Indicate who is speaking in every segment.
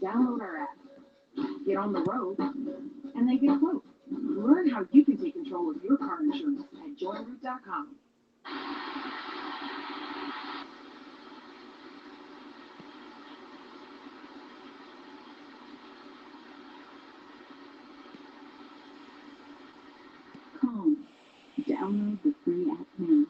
Speaker 1: Download our app, get on the road, and they get a quote. Learn how you can take control of your car insurance at joinroot.com. Calm. Download the free app now.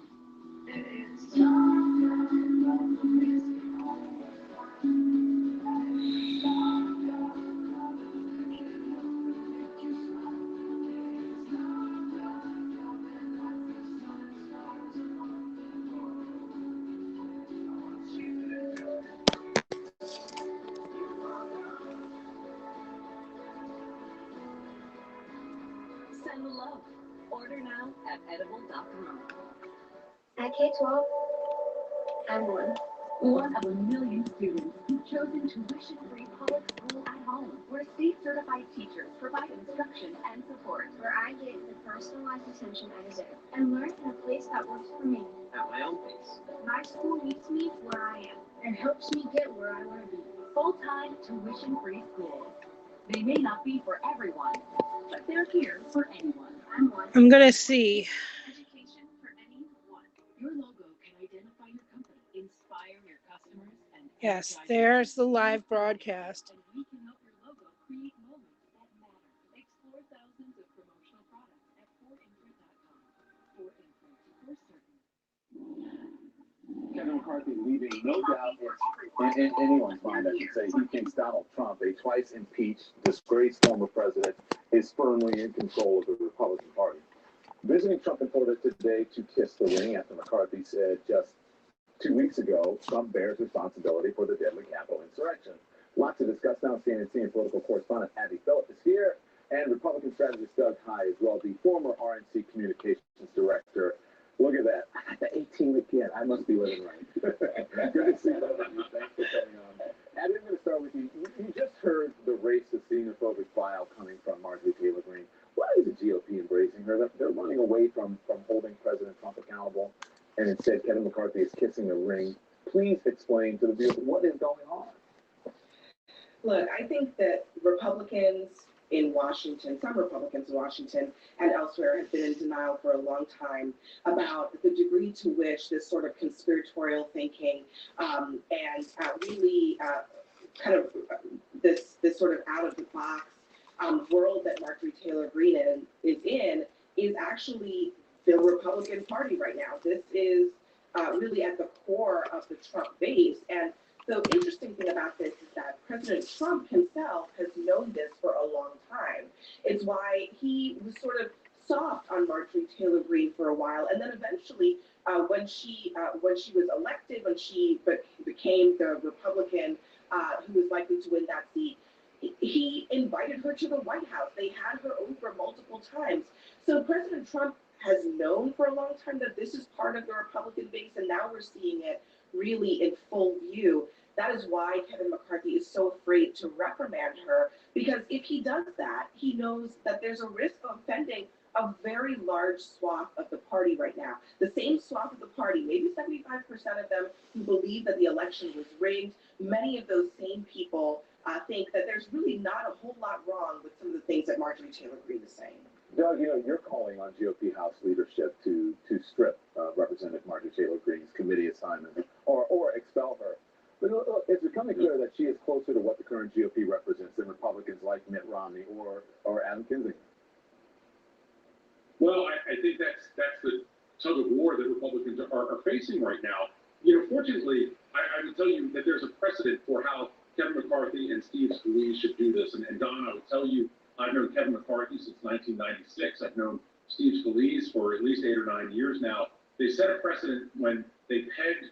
Speaker 1: Send love. Order now at edible.com.
Speaker 2: At K-12, I'm
Speaker 1: One of a million students who've chosen tuition-free public school at home, where state-certified teachers provide instruction and support,
Speaker 2: where I get the personalized attention I deserve and learn in a place that works for me.
Speaker 3: At my own pace.
Speaker 2: My school meets me where I am and helps me get where I want to be.
Speaker 1: Full-time, tuition-free schools. They may not be for everyone, but they're here for anyone.
Speaker 4: I'm going to see.
Speaker 1: Education for anyone. Your logo can identify your company, inspire your customers, and
Speaker 4: Yes, there's the live broadcast.
Speaker 1: And we can help your logo create moments that matter. Explore thousands of promotional products at forinfant.com. For infant, for certain.
Speaker 5: Kevin McCarthy leaving no doubt in anyone's mind, I should say. He thinks Donald Trump, a twice impeached, disgraced former president, is firmly in control of the Republican Party. Visiting Trump in Florida today to kiss the ring after McCarthy said just 2 weeks ago Trump bears responsibility for the deadly Capitol insurrection. Lots to discuss now. CNN and political correspondent Abby Phillip is here, and Republican strategist Doug High as well, the former RNC communications director. Look at that. I got the 18 again. I must be living right. Good to see both of you. Thanks for coming on. Abby, I'm going to start with you. You just heard the racist xenophobic file coming from Marjorie Taylor Greene. Why is the GOP embracing her? They're running away from holding President Trump accountable, and instead Kevin McCarthy is kissing the ring. Please explain to the viewers what is going on.
Speaker 6: Look, I think that Republicans in Washington, some Republicans in Washington and elsewhere have been in denial for a long time about the degree to which this sort of conspiratorial thinking and really kind of this sort of out of the box world that Marjorie Taylor Greene is actually the Republican Party right now. This is really at the core of the Trump base. And the interesting thing about this is that President Trump himself has known this for a long time. It's why he was sort of soft on Marjorie Taylor Greene for a while, and then eventually, when she was elected, when she became the Republican who was likely to win that seat, he invited her to the White House. They had her over multiple times. So President Trump has known for a long time that this is part of the Republican base, and now we're seeing it really in full view. That is why Kevin McCarthy is so afraid to reprimand her, because if he does that, he knows that there's a risk of offending a very large swath of the party right now. The same swath of the party, maybe 75% of them who believe that the election was rigged. Many of those same people think that there's really not a whole lot wrong with some of the things that Marjorie Taylor Greene is saying.
Speaker 5: Doug, you're calling on GOP House leadership to strip Representative Marjorie Taylor Greene's committee assignment or expel her. But it's becoming clear that she is closer to what the current GOP represents than Republicans like Mitt Romney or Adam Kinzinger.
Speaker 7: Well, I think that's the tug of war that Republicans are facing right now. Fortunately, I would tell you that there's a precedent for how Kevin McCarthy and Steve Scalise should do this. And Don, I would tell you, I've known Kevin McCarthy since 1996. I've known Steve Scalise for at least 8 or 9 years now. They set a precedent when they pegged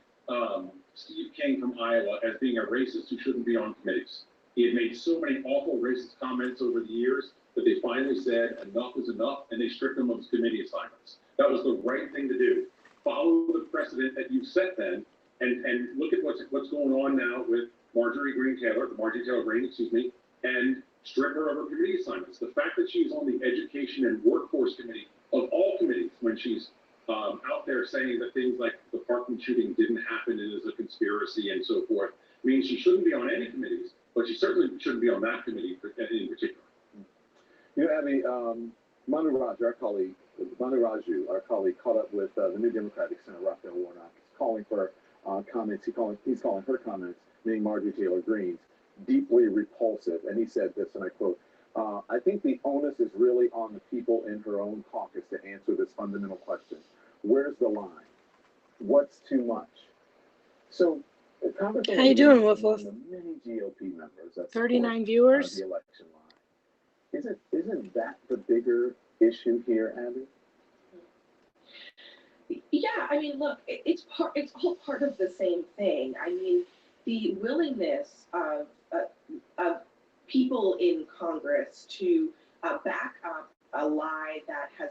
Speaker 7: Steve King from Iowa as being a racist who shouldn't be on committees. He had made so many awful racist comments over the years that they finally said enough is enough, and they stripped him of his committee assignments. That was the right thing to do. Follow the precedent that you set then, and look at what's going on now with Marjorie Taylor Greene, and strip her of her committee assignments. The fact that she's on the Education and Workforce Committee of all committees, when she's out there saying that things like the Parkland shooting didn't happen, it is a conspiracy and so forth, means she shouldn't be on any committees. but she certainly shouldn't be on that committee in particular.
Speaker 5: You know, Abby, Manu Raju, our colleague, caught up with the new Democratic Senator Raphael Warnock. He's calling for comments. He's calling her comments, meaning Marjorie Taylor Greene's, deeply repulsive. And he said this, and I quote, I think the onus is really on the people in her own caucus to answer this fundamental question. Where's the line? What's too much? So, Congress.
Speaker 4: How you doing, Woofwoof?
Speaker 5: Many GOP members that
Speaker 4: 39 viewers.
Speaker 5: The election line. Isn't that the bigger issue here, Abby?
Speaker 6: Yeah, I mean, look, it's all part of the same thing. I mean, the willingness of people in Congress to back up a lie that has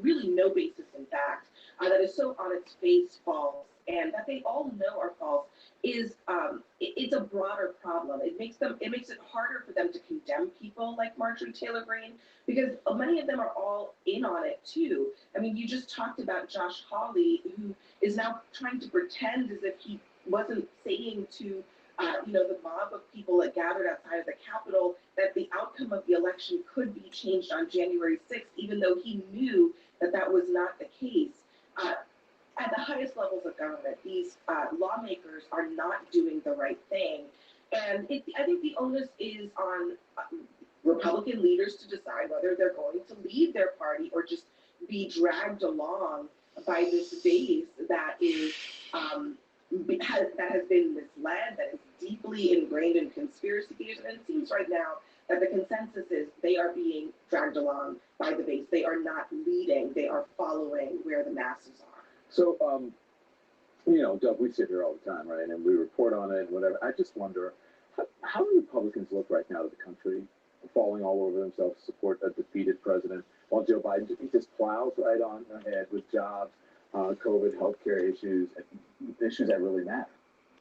Speaker 6: really no basis in fact, that is so on its face false, and that they all know are false, is it's a broader problem. It makes it harder for them to condemn people like Marjorie Taylor Greene, because many of them are all in on it too. I mean, you just talked about Josh Hawley, who is now trying to pretend as if he wasn't saying to the mob of people that gathered outside of the Capitol that the outcome of the election could be changed on January 6th, even though he knew that that was not the case. At the highest levels of government, these lawmakers are not doing the right thing. And I think the onus is on Republican leaders to decide whether they're going to lead their party or just be dragged along by this base that is that has been misled, that is deeply ingrained in conspiracy theories. And it seems right now that the consensus is they are being dragged along by the base. They are not leading, they are following where the masses are.
Speaker 5: So, Doug, we sit here all the time, right? And we report on it and whatever. I just wonder, how do Republicans look right now to the country, falling all over themselves to support a defeated president, while Joe Biden just plows right on ahead with jobs, COVID, healthcare issues that really matter?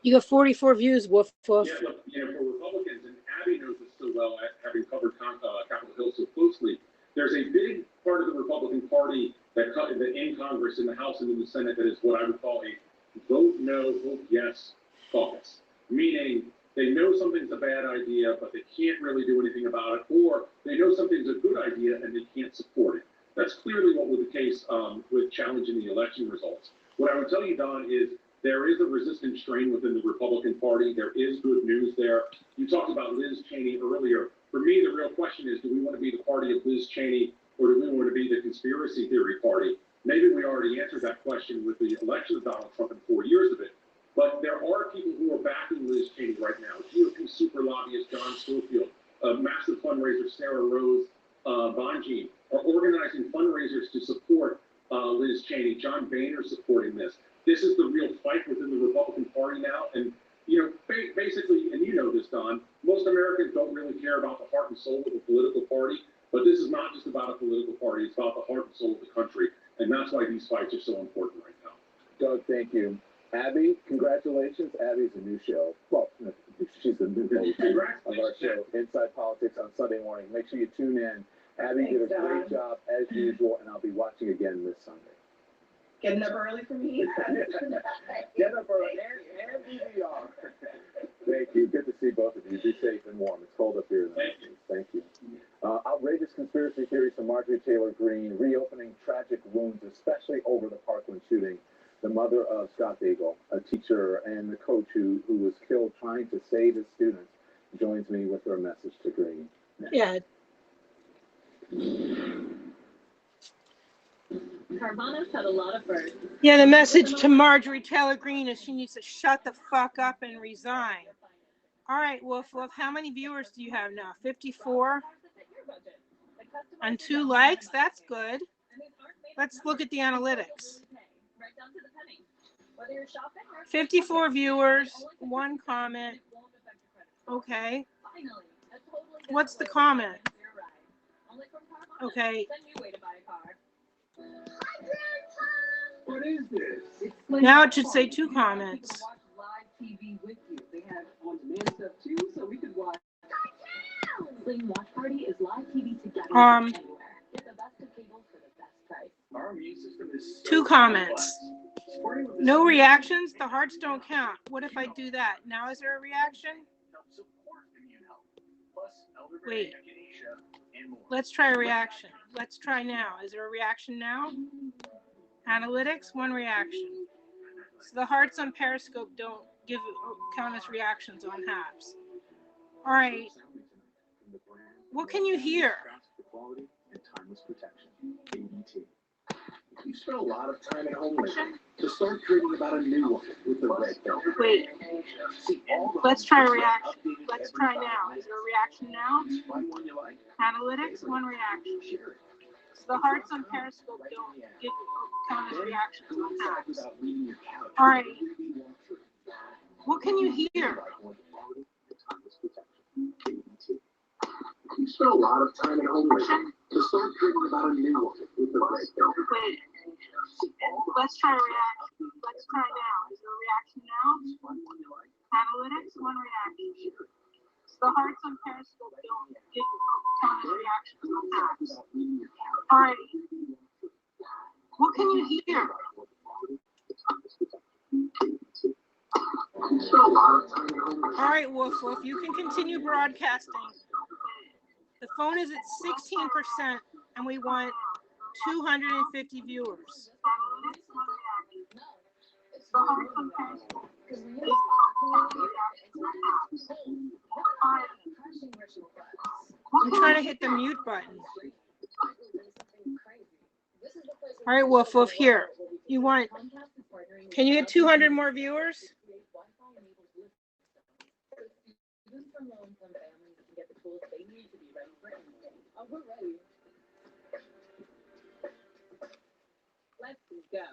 Speaker 4: You got 44 views, Woofwoof.
Speaker 7: Yeah, look, for Republicans, and Abby knows this so well, having covered Capitol Hill so closely, there's a big part of the Republican Party that in Congress, in the House, and in the Senate that is what I would call a vote no, vote yes caucus. Meaning they know something's a bad idea, but they can't really do anything about it, or they know something's a good idea and they can't support it. That's clearly what was the case with challenging the election results. What I would tell you, Don, is there is a resistant strain within the Republican Party. There is good news there. You talked about Liz Cheney earlier. For me, the real question is, do we want to be the party of Liz Cheney, or do we want to be the conspiracy theory party? Maybe we already answered that question with the election of Donald Trump and 4 years of it. But there are people who are backing Liz Cheney right now. GOP super lobbyist John Schofield, massive fundraiser Sarah Rose Bonjean are organizing fundraisers to support Liz Cheney. John Boehner supporting this. This is the real fight within the Republican Party now. And, basically, and you know this, Don, most Americans don't really care about the heart and soul of a political party. But this is not just about a political party. It's about the heart and soul of the country. And that's why these fights are so important right now.
Speaker 5: Doug, thank you. Abby, congratulations. Abby's a new show. Well, she's the new host of our show, Inside Politics, on Sunday morning. Make sure you tune in. Abby did a great job, as usual, and I'll be watching again this Sunday.
Speaker 6: Getting up early for me.
Speaker 5: Get up early and DVR. Thank you. Good to see both of you. Be safe and warm. It's cold up here in the mountains. Thank you. Outrageous conspiracy theories from Marjorie Taylor Greene, reopening tragic wounds, especially over the Parkland shooting. The mother of Scott Bagel, a teacher and the coach who was killed trying to save his students, joins me with her message to Greene.
Speaker 4: Yeah.
Speaker 1: Carvana's had a lot of birds.
Speaker 4: Yeah, the message to Marjorie Taylor Greene is she needs to shut the fuck up and resign. All right, Woofwoof, how many viewers do you have now? 54? And 2 likes? That's good. Let's look at the analytics. 54 viewers, 1 comment. Okay. What's the comment? Okay.
Speaker 1: What is this?
Speaker 4: Now it should say 2 comments.
Speaker 1: Live TV with you. They have on-demand stuff too, so we could watch. Sling Watch Party is live TV together anywhere. Get the best of cable for the best price. Our immune system is
Speaker 4: 2 comments. No reactions. The hearts don't count. What if I do that? Now is there a reaction? Wait. Let's try a reaction. Let's try now. Is there a reaction now? Analytics, one reaction. So the hearts on Periscope don't count as reactions on Habs. All right. What can you hear?
Speaker 5: You spent a lot of time at home lately. So start dreaming about a new one with the red belt.
Speaker 4: Wait. Let's try a reaction. Let's try now. Is there a reaction now? Analytics, one reaction. So the hearts on Periscope don't count as reactions on Habs. All right. What can you hear?
Speaker 5: You spent a lot of time at home lately. So start dreaming about a new one with the red belt.
Speaker 4: Wait. Let's try a reaction. Let's try now. Is there a reaction now? Analytics, one reaction. So the hearts on Periscope don't count as reactions on Habs. All right. What can you hear? All right, Woofwoof, you can continue broadcasting. The phone is at 16%, and we want 250 viewers. I'm trying to hit the mute button. All right, Woofwoof, here. You want? Can you get 200 more viewers?
Speaker 1: We're ready. Let's go.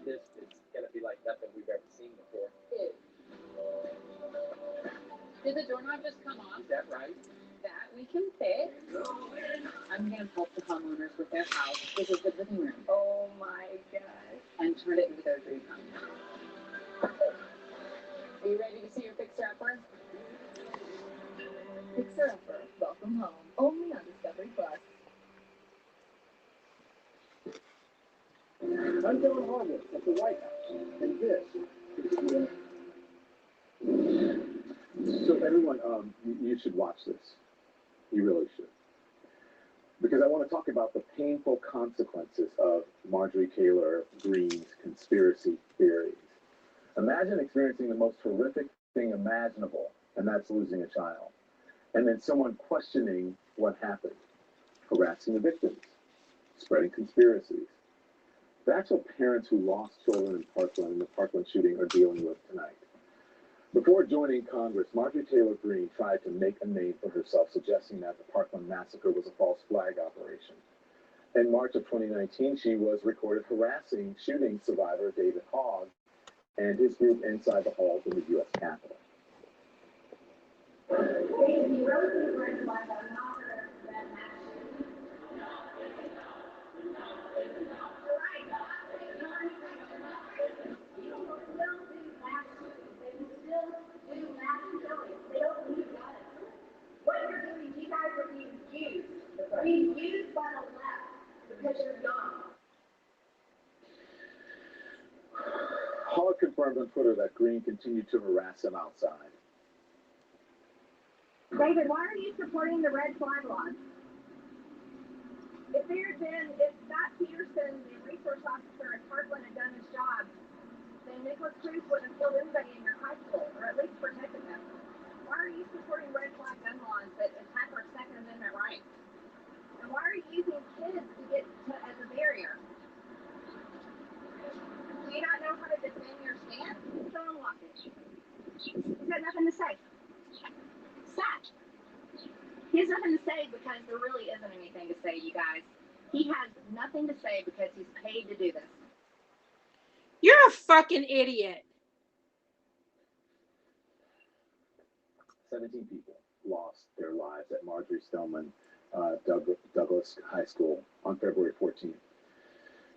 Speaker 3: This is gonna be like nothing we've ever seen before.
Speaker 1: Did the doorknob just come off?
Speaker 3: Is that right?
Speaker 1: That we can fix. I'm gonna help the homeowners with their house. This is the living room.
Speaker 2: Oh my gosh.
Speaker 1: And turn it into their dream home. Are you ready to see your fixer-upper? Fixer-upper, welcome home. Only on Discovery Plus.
Speaker 5: I'm John Harwood at the White House, and this is So everyone, you should watch this. You really should. Because I want to talk about the painful consequences of Marjorie Taylor Greene's conspiracy theories. Imagine experiencing the most horrific thing imaginable, and that's losing a child. And then someone questioning what happened, harassing the victims, spreading conspiracies. That's what parents who lost children in Parkland, in the Parkland shooting, are dealing with tonight. Before joining Congress, Marjorie Taylor Greene tried to make a name for herself, suggesting that the Parkland massacre was a false flag operation. In March of 2019, she was recorded harassing shooting survivor David Hogg and his group inside the halls of the U.S. Capitol.
Speaker 2: What you're doing, you guys are being used. Being used by the left because you're dumb.
Speaker 5: Hogg confirmed on Twitter that Greene continued to harass him outside.
Speaker 2: David, why are you supporting the red flag laws? If Scott Peterson, the resource officer at Parkland, had done his job, then Nicholas Cruz wouldn't have killed anybody in your high school, or at least protected them. Why are you supporting red flag gun laws that attack our Second Amendment rights? And why are you using kids to get as a barrier? Do you not know how to defend your stance? Show him walk it. He's got nothing to say. Sad. He has nothing to say because there really isn't anything to say, you guys. He has nothing to say because he's paid to do this.
Speaker 4: You're a fucking idiot.
Speaker 5: 17 people lost their lives at Marjorie Stoneman Douglas High School on February 14th,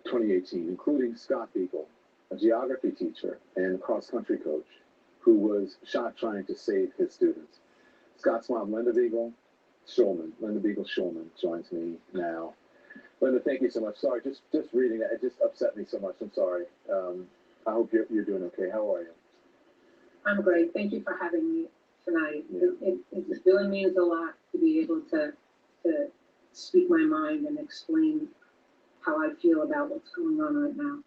Speaker 5: 2018, including Scott Beagle, a geography teacher and cross-country coach who was shot trying to save his students. Scott's mom, Linda Beagle Shulman, joins me now. Linda, thank you so much. Sorry, just reading that, it just upset me so much. I'm sorry. I hope you're doing okay. How are you?
Speaker 8: I'm great. Thank you for having me tonight.
Speaker 5: Yeah.
Speaker 8: it really means a lot to be able to speak my mind and explain how I feel about what's going on right now.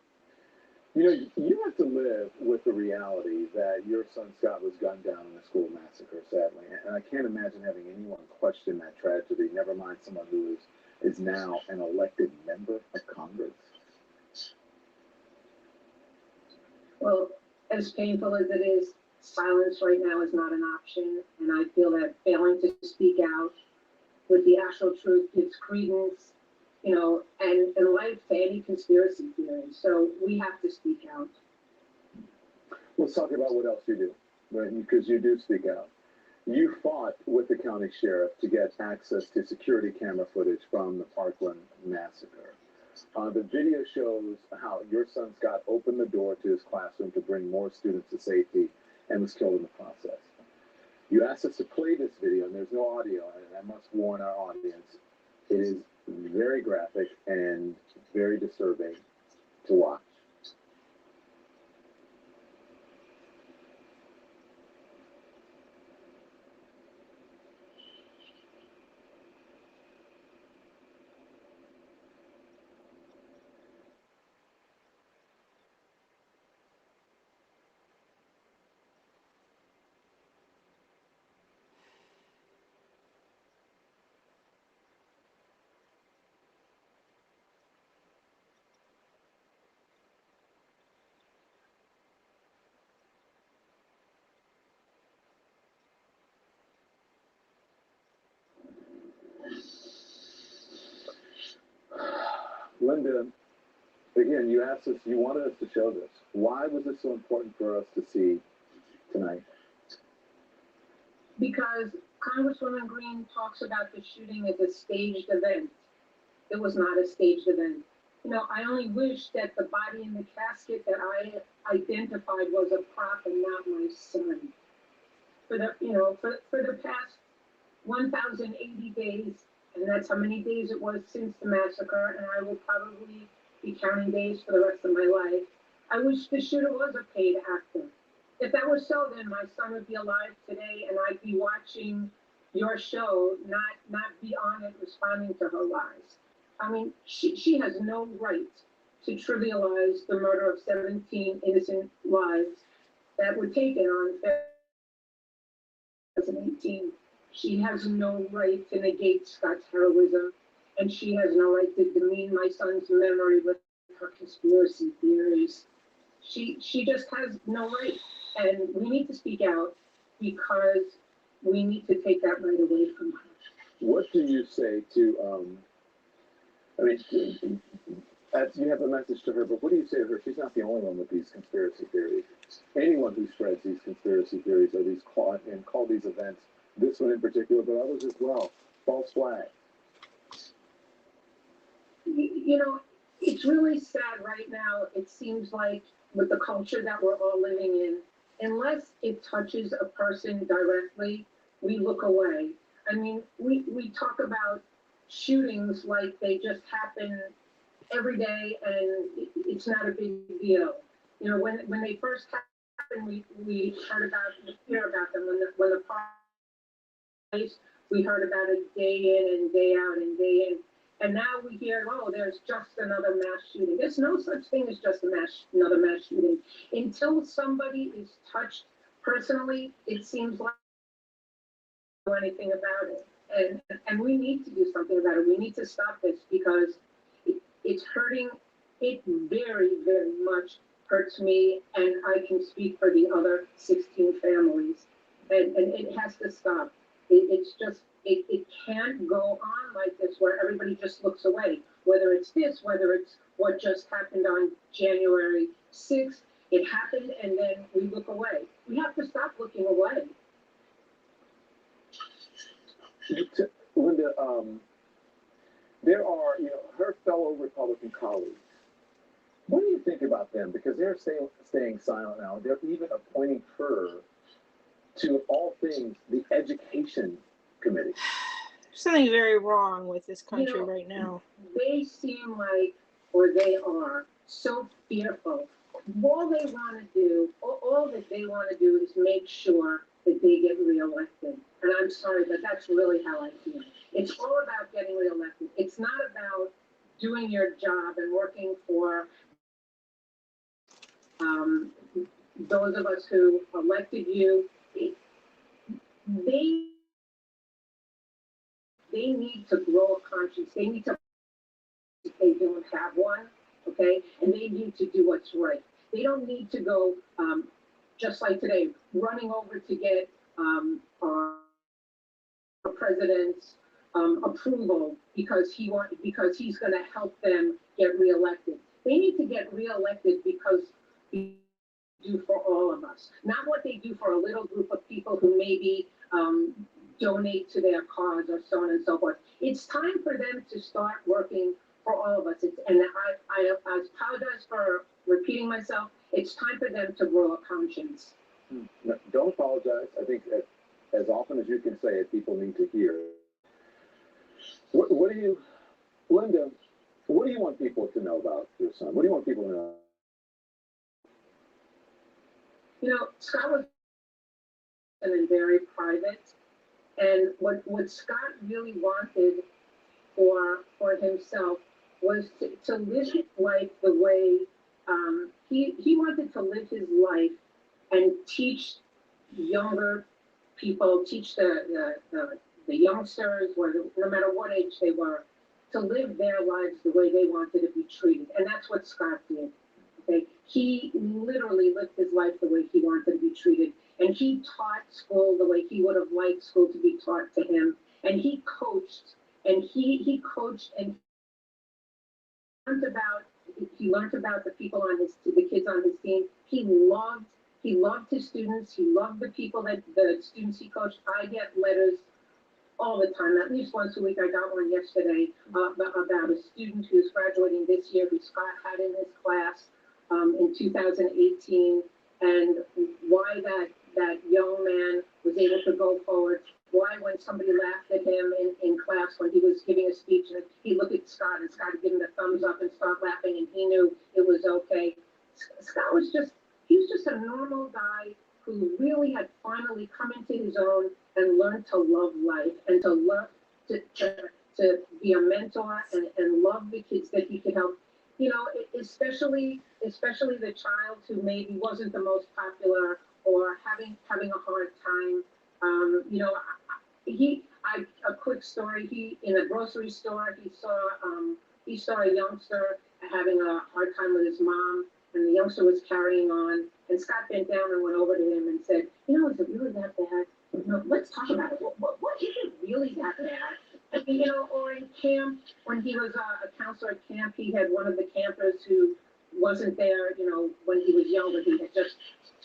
Speaker 5: You know, you have to live with the reality that your son Scott was gunned down in a school massacre, sadly. And I can't imagine having anyone question that tragedy, never mind someone who is now an elected member of Congress.
Speaker 8: Well, as painful as it is, silence right now is not an option. And I feel that failing to speak out with the actual truth gives credence, you know, and life to any conspiracy theory. So we have to speak out.
Speaker 5: Let's talk about what else you do, right? Because you do speak out. You fought with the county sheriff to get access to security camera footage from the Parkland massacre. The video shows how your son Scott opened the door to his classroom to bring more students to safety and was killed in the process. You asked us to play this video, and there's no audio, and I must warn our audience, it is very graphic and very disturbing to watch. Linda, again, you asked us, you wanted us to show this. Why was this so important for us to see tonight?
Speaker 8: Because Congresswoman Green talks about the shooting as a staged event. It was not a staged event. You know, I only wish that the body in the casket that I identified was a prop and not my son. For the past 1,080 days, and that's how many days it was since the massacre, and I will probably be counting days for the rest of my life. I wish the shooter was a paid actor. If that was so, then my son would be alive today, and I'd be watching your show, not be on it responding to her lies. I mean, she has no right to trivialize the murder of 17 innocent lives that were taken on 2018. She has no right to negate Scott's heroism, and she has no right to demean my son's memory with her conspiracy theories. She just has no right, and we need to speak out because we need to take that right away from her.
Speaker 5: What do you say to, you have a message to her, but what do you say to her? She's not the only one with these conspiracy theories. Anyone who spreads these conspiracy theories or these call these events, this one in particular, but others as well, false flag.
Speaker 8: You know, it's really sad right now. It seems like with the culture that we're all living in, unless it touches a person directly, we look away. I mean, we talk about shootings like they just happen every day and it's not a big deal. You know, when they first happened, we hear about them. When the place, we heard about it day in and day out and day in. And now we hear, oh, there's just another mass shooting. There's no such thing as just another mass shooting. Until somebody is touched personally, it seems like we don't know anything about it. And we need to do something about it. We need to stop this because it's hurting. It very, very much hurts me, and I can speak for the other 16 families. And it has to stop. It can't go on like this where everybody just looks away. Whether it's this, whether it's what just happened on January 6th, it happened and then we look away. We have to stop looking away.
Speaker 5: Linda, there are, her fellow Republican colleagues. What do you think about them? Because they're staying silent now. They're even appointing her to all things the Education Committee.
Speaker 4: Something very wrong with this country right now.
Speaker 8: They seem like, or they are, so fearful. All that they want to do is make sure that they get reelected. And I'm sorry, but that's really how I feel. It's all about getting reelected. It's not about doing your job and working for those of us who elected you. They need to grow a conscience. They need to, if they don't have one, okay? And they need to do what's right. They don't need to go, just like today, running over to get our president's approval because he's going to help them get reelected. They need to get reelected because they do for all of us, not what they do for a little group of people who maybe donate to their cause or so on and so forth. It's time for them to start working for all of us. And I apologize for repeating myself. It's time for them to grow a conscience.
Speaker 5: No, don't apologize. I think as often as you can say it, people need to hear it. What do you, Linda, what do you want people to know about your son? What do you want people to know?
Speaker 8: You know, Scott was very private. And what Scott really wanted for himself was to live his life the way he wanted to live his life and teach younger people, teach the youngsters, no matter what age they were, to live their lives the way they wanted to be treated. And that's what Scott did. Okay? He literally lived his life the way he wanted to be treated. And he taught school the way he would have liked school to be taught to him. And he coached, and he coached and he learned about the people on the kids on his team. He loved his students. He loved the students he coached. I get letters all the time, at least once a week. I got one yesterday about a student who's graduating this year who Scott had in his class in 2018, and why that young man was able to go forward. Why, when somebody laughed at him in class when he was giving a speech, and he looked at Scott, and Scott gave him a thumbs up and started laughing, and he knew it was okay. Scott was just a normal guy who really had finally come into his own and learned to love life and to love to be a mentor and love the kids that he could help. You know, especially the child who maybe wasn't the most popular or having a hard time. You know, a quick story. He, in a grocery store, he saw a youngster having a hard time with his mom, and the youngster was carrying on. And Scott bent down and went over to him and said, "You know, is it really that bad? No, let's talk about it. What is it really that bad?" You know, or in camp, when he was a counselor at camp, he had one of the campers who wasn't there, you know, when he was younger. He had just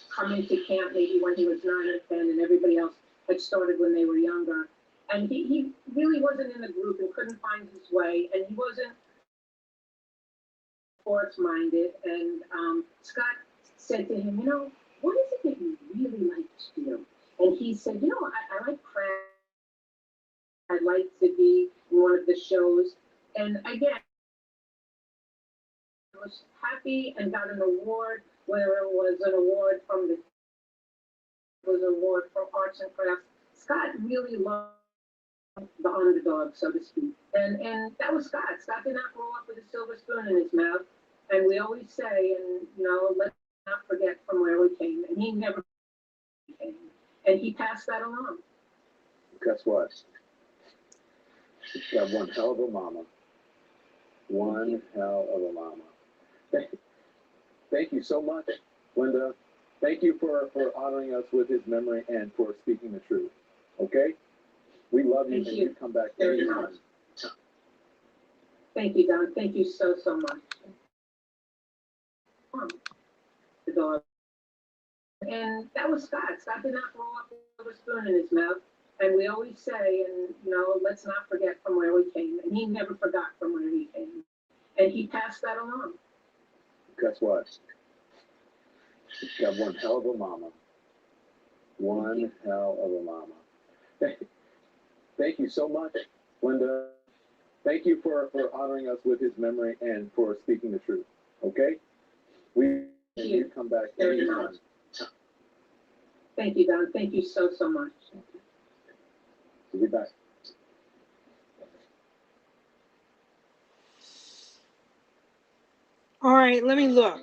Speaker 8: come into camp maybe when he was 9 or 10, and everybody else had started when they were younger. And he really wasn't in the group and couldn't find his way, and he wasn't sports-minded. And Scott said to him, "You know, what is it that you really like to do?" And he said, "You know, I like craft. I'd like to be in one of the shows." And again, I was happy and got an award, whether it was an award from the award for arts and crafts. Scott really loved the underdog, so to speak. And that was Scott. Scott did not grow up with a silver spoon in his mouth. And we always say, and you know, let's not forget from where we came. And he never came. And he passed that along.
Speaker 5: Guess what? You got one hell of a mama. One hell of a mama. Thank you so much, Linda. Thank you for honoring us with his memory and for speaking the truth. Okay? We love you, and you come back anytime.
Speaker 8: Thank you, Don. Thank you so much. The dog. And that was Scott. Scott did not grow up with a spoon in his mouth. And we always say, and you know, let's not forget from where we came. And he never forgot from where he came. And he passed that along.
Speaker 5: Guess what? You got one hell of a mama. One hell of a mama. Thank you so much, Linda. Thank you for honoring us with his memory and for speaking the truth. Okay? You come back anytime.
Speaker 8: Thank you, Don. Thank you so much.
Speaker 5: back.
Speaker 4: All right, let me look.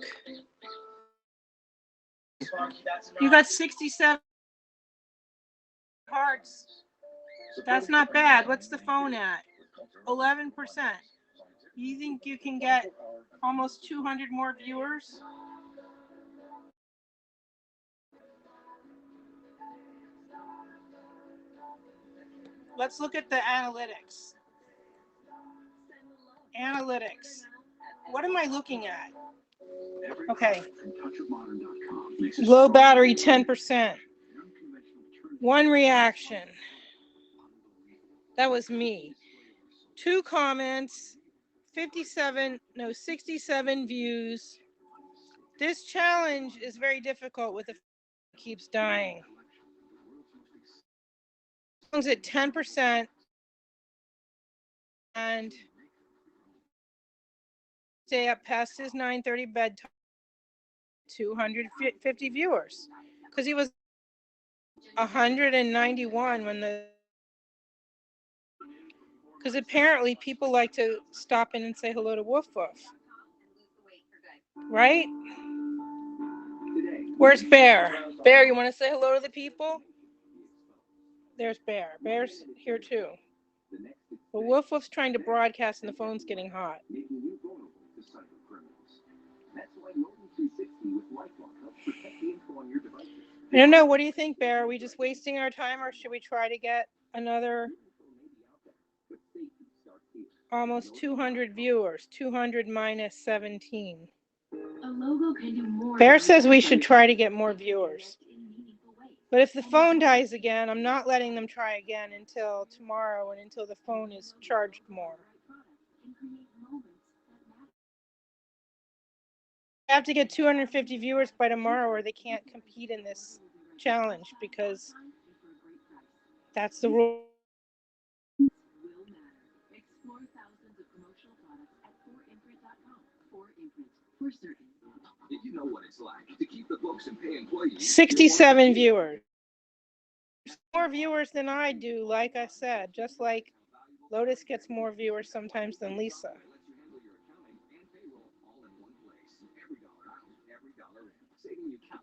Speaker 4: You got 67 hearts. That's not bad. What's the phone at? 11%. You think you can get almost 200 more viewers? Let's look at the analytics. Analytics. What am I looking at? Okay. Low battery, 10%. One reaction. That was me. 2 comments, 67 views. This challenge is very difficult with the keeps dying. Phone's at 10% and stay up past his 9:30 bedtime. 250 viewers because he was 191 when because apparently people like to stop in and say hello to Woofwoof, right? Where's Bear? Bear, you want to say hello to the people? There's Bear. Bear's here too. But Woofwoof's trying to broadcast and the phone's getting hot. I don't know. What do you think, Bear? Are we just wasting our time, or should we try to get another almost 200 viewers? 200 minus 17. Bear says we should try to get more viewers. But if the phone dies again, I'm not letting them try again until tomorrow and until the phone is charged more. I have to get 250 viewers by tomorrow or they can't compete in this challenge because that's the rule.
Speaker 1: Explore thousands of promotional products at 4imprint.com. 4imprint, for certain.
Speaker 9: You know what it's like to keep the books and pay employees.
Speaker 4: 67 viewers. More viewers than I do, like I said, just like Lotus gets more viewers sometimes than Lisa.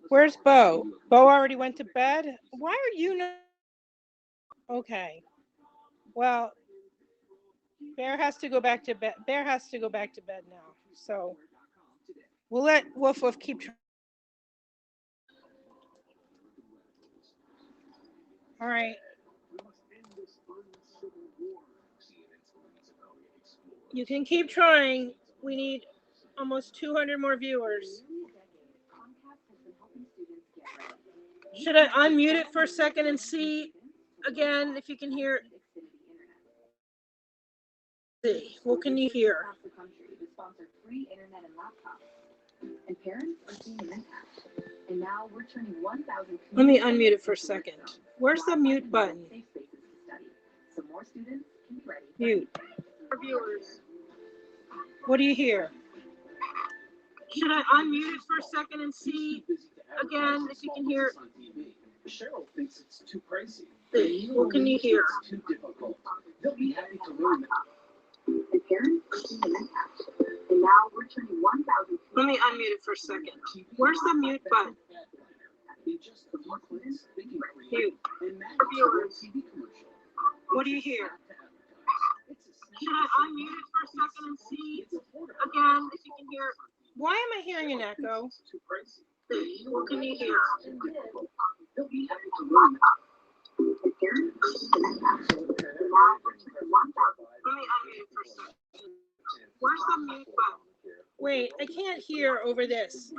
Speaker 4: Where's Bo? Bo already went to bed? Why are you not? Okay. Well, Bear has to go back to bed. Bear has to go back to bed now. So we'll let Woofwoof keep trying. All right. You can keep trying. We need almost 200 more viewers. Should I unmute it for a second and see again if you can hear? See, what can you hear?
Speaker 1: And parents are seeing an impact. And now we're turning 1,000.
Speaker 4: Let me unmute it for a second. Where's the mute button?
Speaker 1: So more students can be ready.
Speaker 4: Mute. Viewers. What do you hear? Should I unmute it for a second and see again if you can hear?
Speaker 3: Cheryl thinks it's too crazy.
Speaker 4: What can you hear?
Speaker 3: It's too difficult. They'll be happy to learn that.
Speaker 1: And parents are seeing an impact. And now we're turning 1,000.
Speaker 4: Let me unmute it for a second. Where's the mute button?
Speaker 3: In just a few clicks, they can create
Speaker 4: Mute.
Speaker 3: and manage their TV commercial.
Speaker 4: What do you hear? Should I unmute it for a second and see again if you can hear? Why am I hearing an echo?
Speaker 3: Too crazy.
Speaker 4: What can you hear?
Speaker 3: They'll be happy to learn that.
Speaker 1: And parents are seeing an impact.
Speaker 4: Let me unmute it for a second. Where's the mute button? Wait, I can't hear over this.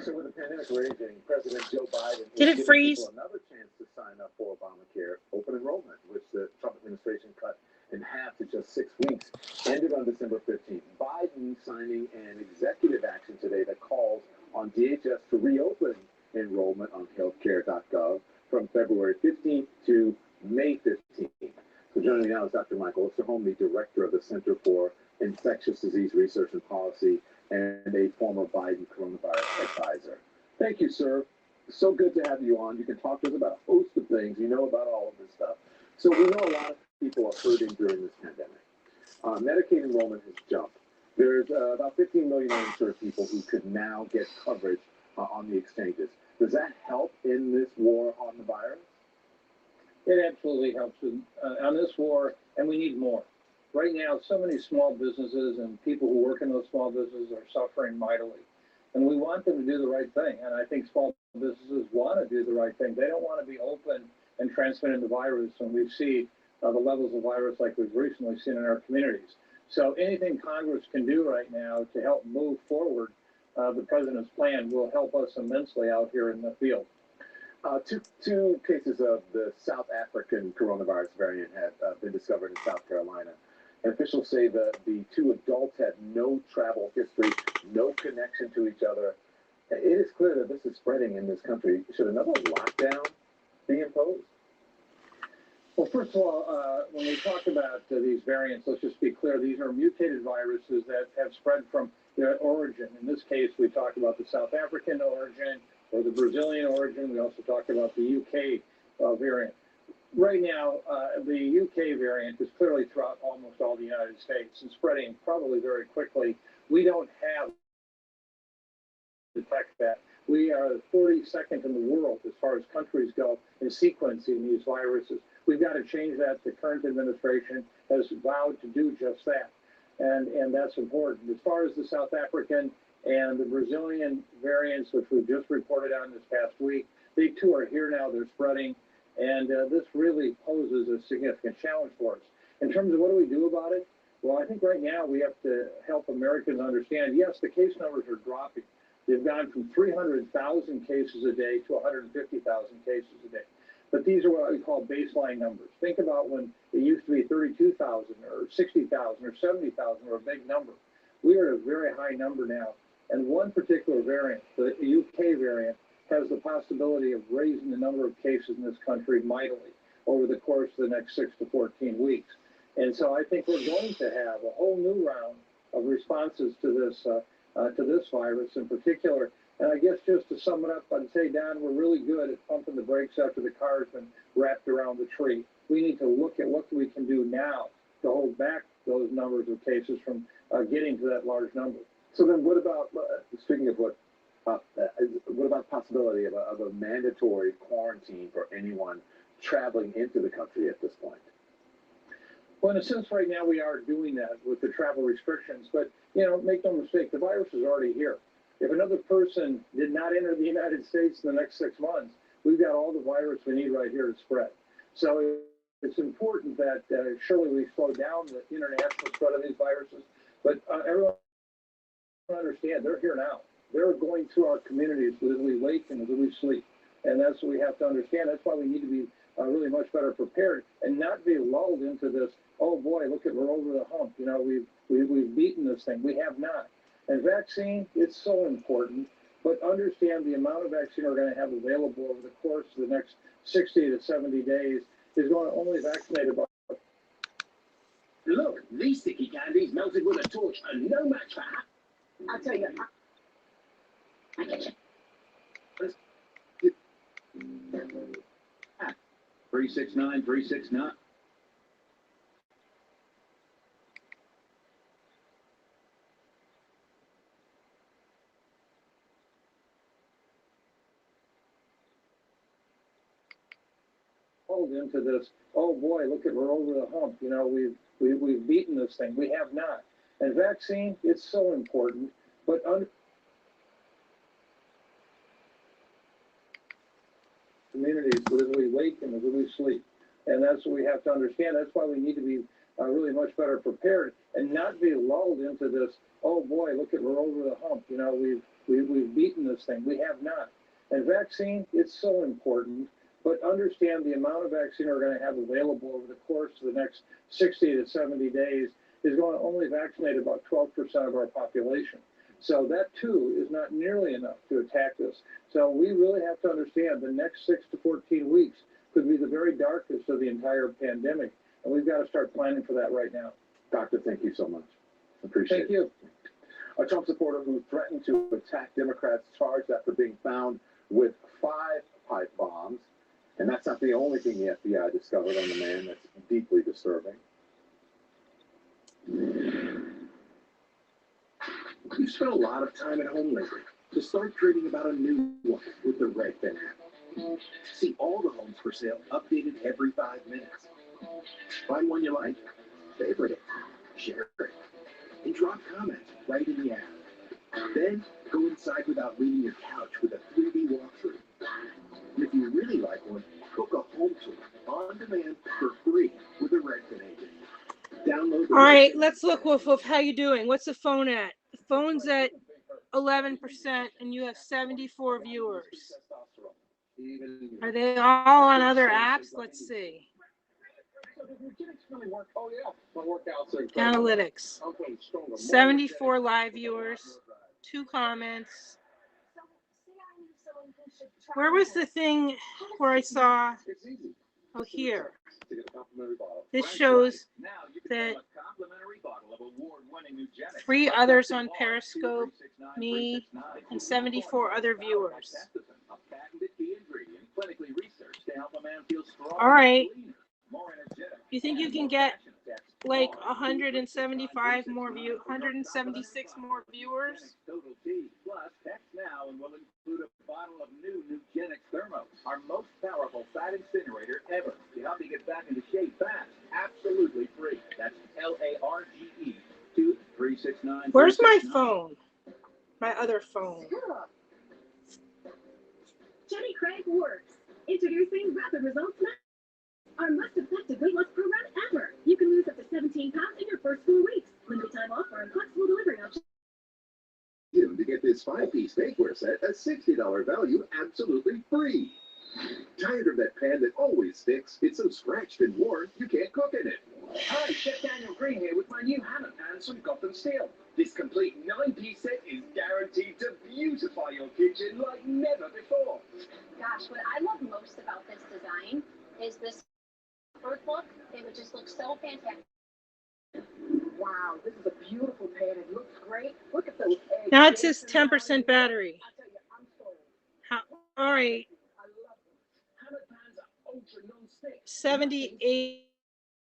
Speaker 5: So with the pandemic raging, President Joe Biden
Speaker 4: Did it
Speaker 5: is giving
Speaker 4: freeze?
Speaker 5: people another chance to sign up for Obamacare open enrollment, which the Trump administration cut in half to just 6 weeks, ended on December 15th. Biden signing an executive action today that calls on DHS to reopen enrollment on healthcare.gov from February 15th to May 15th. So joining me now is Dr. Michael Osterholm, the director of the Center for Infectious Disease Research and Policy and a former Biden coronavirus advisor. Thank you, sir. So good to have you on. You can talk to us about a host of things. You know about all of this stuff. So we know a lot of people are hurting during this pandemic. Medicaid enrollment has jumped. There's about 15 million uninsured people who could now get coverage on the exchanges. Does that help in this war on the virus?
Speaker 10: It absolutely helps on this war, and we need more. Right now, so many small businesses and people who work in those small businesses are suffering mightily. And we want them to do the right thing. And I think small businesses want to do the right thing. They don't want to be open and transmitting the virus. And we see the levels of virus like we've recently seen in our communities. So anything Congress can do right now to help move forward the president's plan will help us immensely out here in the field.
Speaker 5: Two cases of the South African coronavirus variant have been discovered in South Carolina. And officials say that the two adults had no travel history, no connection to each other. It is clear that this is spreading in this country. Should another lockdown be imposed?
Speaker 10: Well, first of all, when we talk about these variants, let's just be clear. These are mutated viruses that have spread from their origin. In this case, we talked about the South African origin or the Brazilian origin. We also talked about the UK variant. Right now, the UK variant is clearly throughout almost all the United States and spreading probably very quickly. We don't have to detect that. We are 42nd in the world as far as countries go in sequencing these viruses. We've got to change that. The current administration has vowed to do just that, and that's important. As far as the South African and the Brazilian variants, which we've just reported on this past week, they too are here now. They're spreading. And this really poses a significant challenge for us. In terms of what do we do about it? Well, I think right now we have to help Americans understand, yes, the case numbers are dropping. They've gone from 300,000 cases a day to 150,000 cases a day. But these are what we call baseline numbers. Think about when it used to be 32,000 or 60,000 or 70,000 were a big number. We are at a very high number now. And one particular variant, the UK variant, has the possibility of raising the number of cases in this country mightily over the course of the next 6 to 14 weeks. And so I think we're going to have a whole new round of responses to this virus in particular. And I guess just to sum it up, I'd say, Don, we're really good at pumping the brakes after the car's been wrapped around the tree. We need to look at what we can do now to hold back those numbers of cases from getting to that large number.
Speaker 5: So then what about, speaking of what about the possibility of a mandatory quarantine for anyone traveling into the country at this point?
Speaker 10: Well, in a sense, right now we are doing that with the travel restrictions. But, you know, make no mistake, the virus is already here. If another person did not enter the United States in the next 6 months, we've got all the virus we need right here to spread. So it's important that surely we slow down the international spread of these viruses. But everyone understand they're here now. They're going through our communities as we wake and as we sleep. And that's what we have to understand. That's why we need to be really much better prepared and not be lulled into this, oh boy, look at, we're over the hump. You know, we've beaten this thing. We have not. And vaccine, it's so important, but understand the amount of vaccine we're going to have available over the course of the next 60 to 70 days is going to only vaccinate about.
Speaker 9: Look, these sticky candies melted with a torch and no match for that.
Speaker 2: I'll tell you.
Speaker 9: I get you. 369, 369.
Speaker 10: Into this, oh boy, look at, we're over the hump. You know, we've beaten this thing. We have not. And vaccine, it's so important, but communities as we wake and as we sleep. And that's what we have to understand. That's why we need to be really much better prepared and not be lulled into this, oh boy, look at, we're over the hump. You know, we've beaten this thing. We have not. And vaccine, it's so important, but understand the amount of vaccine we're going to have available over the course of the next 60 to 70 days is going to only vaccinate about 12% of our population. So that too is not nearly enough to attack this. So we really have to understand the next 6 to 14 weeks could be the very darkest of the entire pandemic. And we've got to start planning for that right now.
Speaker 5: Doctor, thank you so much. Appreciate it.
Speaker 10: Thank you.
Speaker 5: A Trump supporter who threatened to attack Democrats charged after being found with 5 pipe bombs. And that's not the only thing the FBI discovered on the man that's deeply disturbing.
Speaker 11: You've spent a lot of time at home lately. So start dreaming about a new one with the Redfin app. See all the homes for sale updated every 5 minutes. Find one you like, favorite it, share it, and drop comments right in the app. Then go inside without leaving your couch with a 3D walkthrough. And if you really like one, book a home tour on demand for free with a Redfin agent. Download the
Speaker 4: All right, let's look, Woofwoof. How you doing? What's the phone at? The phone's at 11%, and you have 74 viewers. Are they all on other apps? Let's see. Analytics. 74 live viewers, 2 comments. Where was the thing where I saw? Oh, here. This shows that 3 others on Periscope, me, and 74 other viewers. All right. You think you can get like 175 more 176 more viewers?
Speaker 9: Now and will include a bottle of new Nugenix Thermos, our most powerful fat incinerator ever, to help you get back into shape fast, absolutely free. That's LARGE 2369.
Speaker 4: Where's my phone? My other phone.
Speaker 2: Jenny Craig works. Introducing Rapid Results Max, our most effective weight loss program ever. You can lose up to 17 pounds in your first 4 weeks. Limited time offer and flexible delivery options.
Speaker 11: To get this 5-piece bakeware set, a $60 value, absolutely free. Tired of that pan that always sticks? It's so scratched and worn, you can't cook in it.
Speaker 12: Hi, Chef Daniel Green here with my new hammer pans from Gotham Steel. This complete 9-piece set is guaranteed to beautify your kitchen like never before.
Speaker 13: Gosh, what I love most about this design is this earth look. It just looks so fantastic.
Speaker 12: Wow, this is a beautiful pan. It looks great. Look at those eggs.
Speaker 4: Now it says 10% battery. All right.
Speaker 12: I love them. Hammer pans are ultra non-stick.
Speaker 4: 78.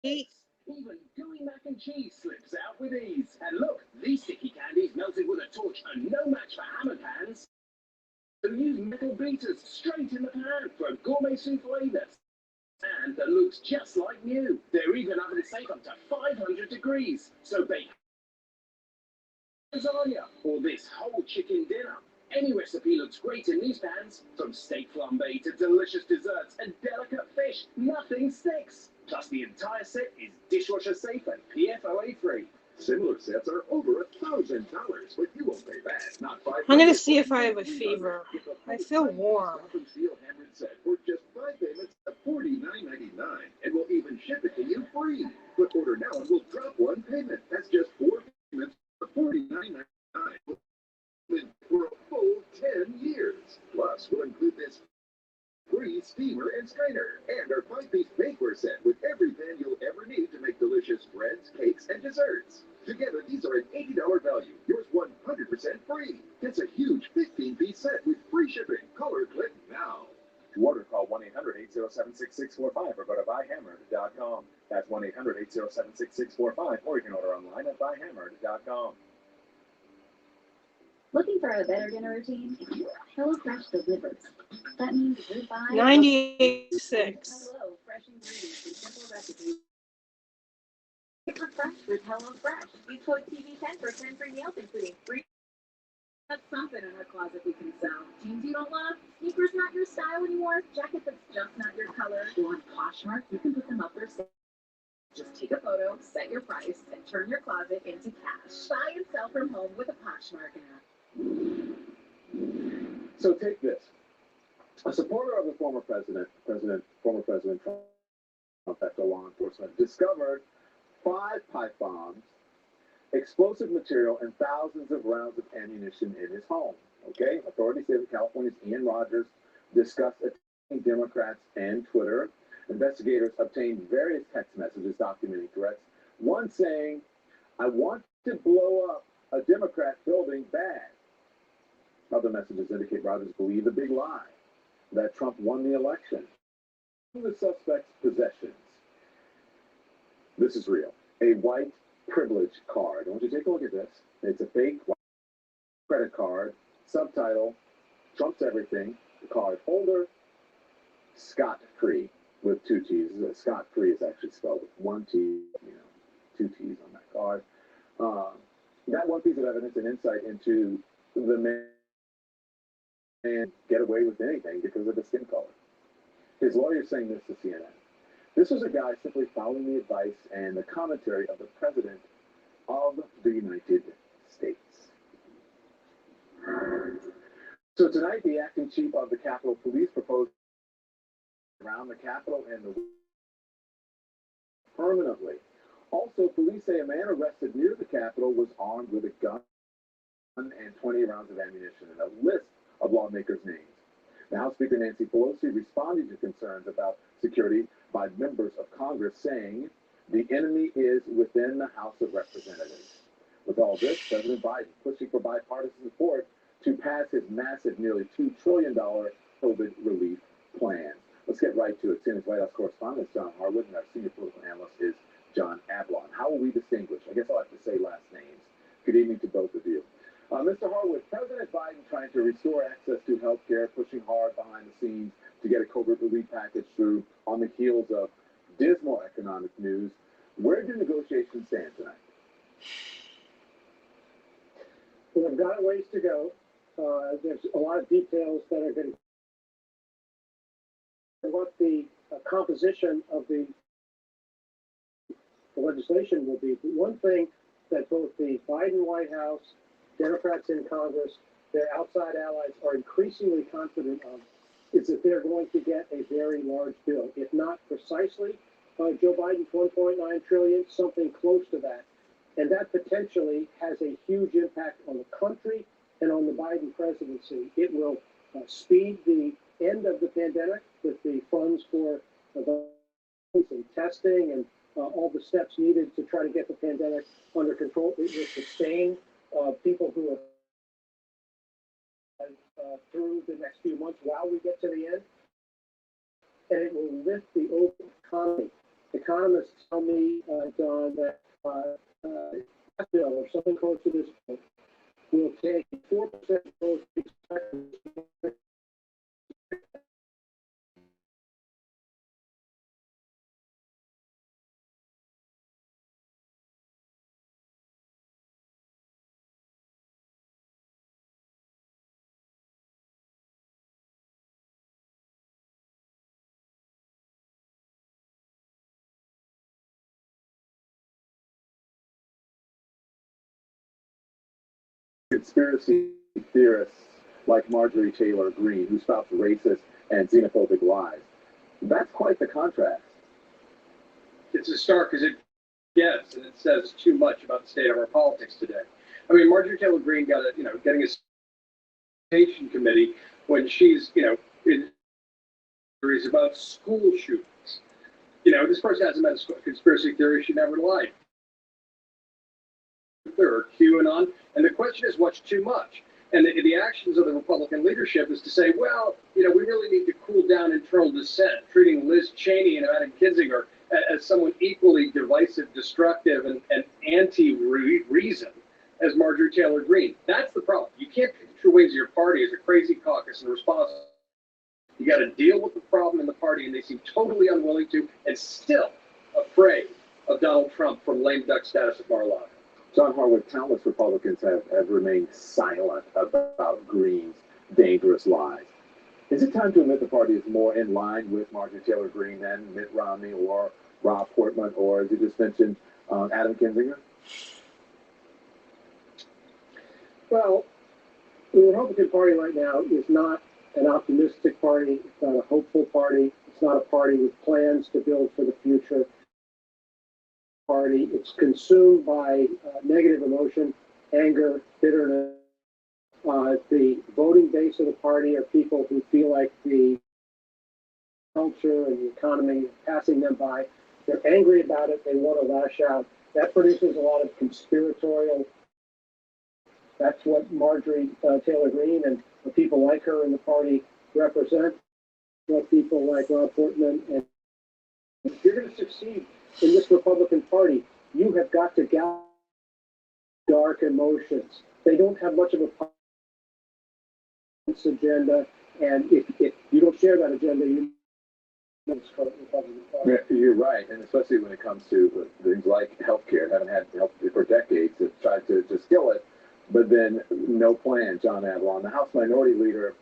Speaker 12: Even gooey mac and cheese slips out with ease. And look, these sticky candies melted with a torch are no match for hammer pans. So use metal beaters straight in the pan for gourmet flavors. And that looks just like new. They're even oven safe up to 500 degrees. So bake lasagna or this whole chicken dinner. Any recipe looks great in these pans, from steak flambe to delicious desserts and delicate fish. Nothing sticks. Plus, the entire set is dishwasher safe and PFOA free.
Speaker 11: Similar sets are over $1,000, but you won't pay that. Not $500.
Speaker 4: I'm going to see if I have a fever. I feel warm.
Speaker 11: Steel hammered set for just 5 payments of $49.99, and we'll even ship it to you free. But order now and we'll drop 1 payment. That's just 4 payments of $49.99 for a full 10 years. Plus, we'll include this free steamer and strainer, and our 5-piece bakeware set with every pan you'll ever need to make delicious breads, cakes, and desserts. Together, these are an $80 value. Yours 100% free. It's a huge 15-piece set with free shipping. Call or click now.
Speaker 5: To order, call 1-800-807-6645 or go to buyhammered.com. That's 1-800-807-6645, or you can order online at buyhammered.com.
Speaker 13: Looking for a better dinner routine? HelloFresh delivers. That means you buy
Speaker 4: 98.6.
Speaker 13: Hello, fresh ingredients and simple recipes. Get refreshed with HelloFresh. Use code TV10 for 10 free meals, including free.
Speaker 2: That's something in our closet we can sell. Jeans you don't love, sneakers not your style anymore, jacket that's just not your color. You want Poshmark? You can put them up there. Just take a photo, set your price, and turn your closet into cash. Buy and sell from home with a Poshmark app.
Speaker 5: So take this. A supporter of the former President Trump, after law enforcement, discovered 5 pipe bombs, explosive material, and thousands of rounds of ammunition in his home. Okay? Authorities say that California's Ian Rogers discussed attacking Democrats and Twitter. Investigators obtained various text messages documenting threats. One saying, "I want to blow up a Democrat building bad." Other messages indicate Rogers believed a big lie. that Trump won the election. The suspect's possessions. This is real. A white privilege card. I want you to take a look at this. It's a fake white credit card. Subtitle, Trump's everything. The card holder, scot-free, with 2 T's. Scot-free is actually spelled with 1 T, 2 T's on that card. That one piece of evidence and insight into the man get away with anything because of his skin color. His lawyer saying this to CNN. This was a guy simply following the advice and the commentary of the President of the United States. So tonight, the acting chief of the Capitol Police proposed around the Capitol and the permanently. Also, police say a man arrested near the Capitol was armed with a gun and 20 rounds of ammunition, and a list of lawmakers' names. The House Speaker Nancy Pelosi responded to concerns about security by members of Congress, saying the enemy is within the House of Representatives. With all this, President Biden pushing for bipartisan support to pass his massive, nearly $2 trillion COVID relief plan. Let's get right to it. CNN's White House correspondent John Harwood and our senior political analyst is John Ablon. How will we distinguish? I guess I'll have to say last names. Good evening to both of you. Mr. Harwood, President Biden trying to restore access to health care, pushing hard behind the scenes to get a COVID relief package through on the heels of dismal economic news. Where do negotiations stand tonight?
Speaker 10: Well, they've got a ways to go. There's a lot of details that are going to what the composition of the legislation will be. But one thing that both the Biden White House, Democrats in Congress, their outside allies are increasingly confident of is that they're going to get a very large bill. If not precisely Joe Biden's $1.9 trillion, something close to that. And that potentially has a huge impact on the country and on the Biden presidency. It will speed the end of the pandemic with the funds for and testing and all the steps needed to try to get the pandemic under control. It will sustain people who are through the next few months while we get to the end. And it will lift the overall economy. Economists tell me, Don, that bill or something close to this point will take 4% growth.
Speaker 5: Conspiracy theorists like Marjorie Taylor Greene, who spouts racist and xenophobic lies. That's quite the contrast.
Speaker 3: It's as stark as it gets, and it says too much about the state of our politics today. I mean, Marjorie Taylor Greene got getting a station committee when she's, in theories about school shootings. This person hasn't met a conspiracy theory. She never lied. Or QAnon, and the question is, what's too much? And the actions of the Republican leadership is to say, well, we really need to cool down internal dissent, treating Liz Cheney and Adam Kinzinger as someone equally divisive, destructive, and anti-reason as Marjorie Taylor Greene. That's the problem. You can't pick the true wings of your party as a crazy caucus and response. You got to deal with the problem in the party, and they seem totally unwilling to, and still afraid of Donald Trump from lame duck status at Mar-a-Lago.
Speaker 5: John Harwood, countless Republicans have remained silent about Greene's dangerous lies. Is it time to admit the party is more in line with Marjorie Taylor Greene than Mitt Romney or Rob Portman, or as you just mentioned, Adam Kinzinger?
Speaker 10: Well, the Republican Party right now is not an optimistic party. It's not a hopeful party. It's not a party with plans to build for the future. Party. It's consumed by negative emotion, anger, bitterness. The voting base of the party are people who feel like the culture and the economy is passing them by. They're angry about it. They want to lash out. That produces a lot of conspiratorial. That's what Marjorie Taylor Greene and the people like her in the party represent. people like Rob Portman. And if you're going to succeed in this Republican Party, you have got to gallop dark emotions. They don't have much of a agenda, and if you don't share that agenda, you.
Speaker 5: Yeah, you're right, and especially when it comes to things like healthcare, haven't had health for decades. Have tried to just kill it, but then no plan. John Avalon, the House Minority Leader,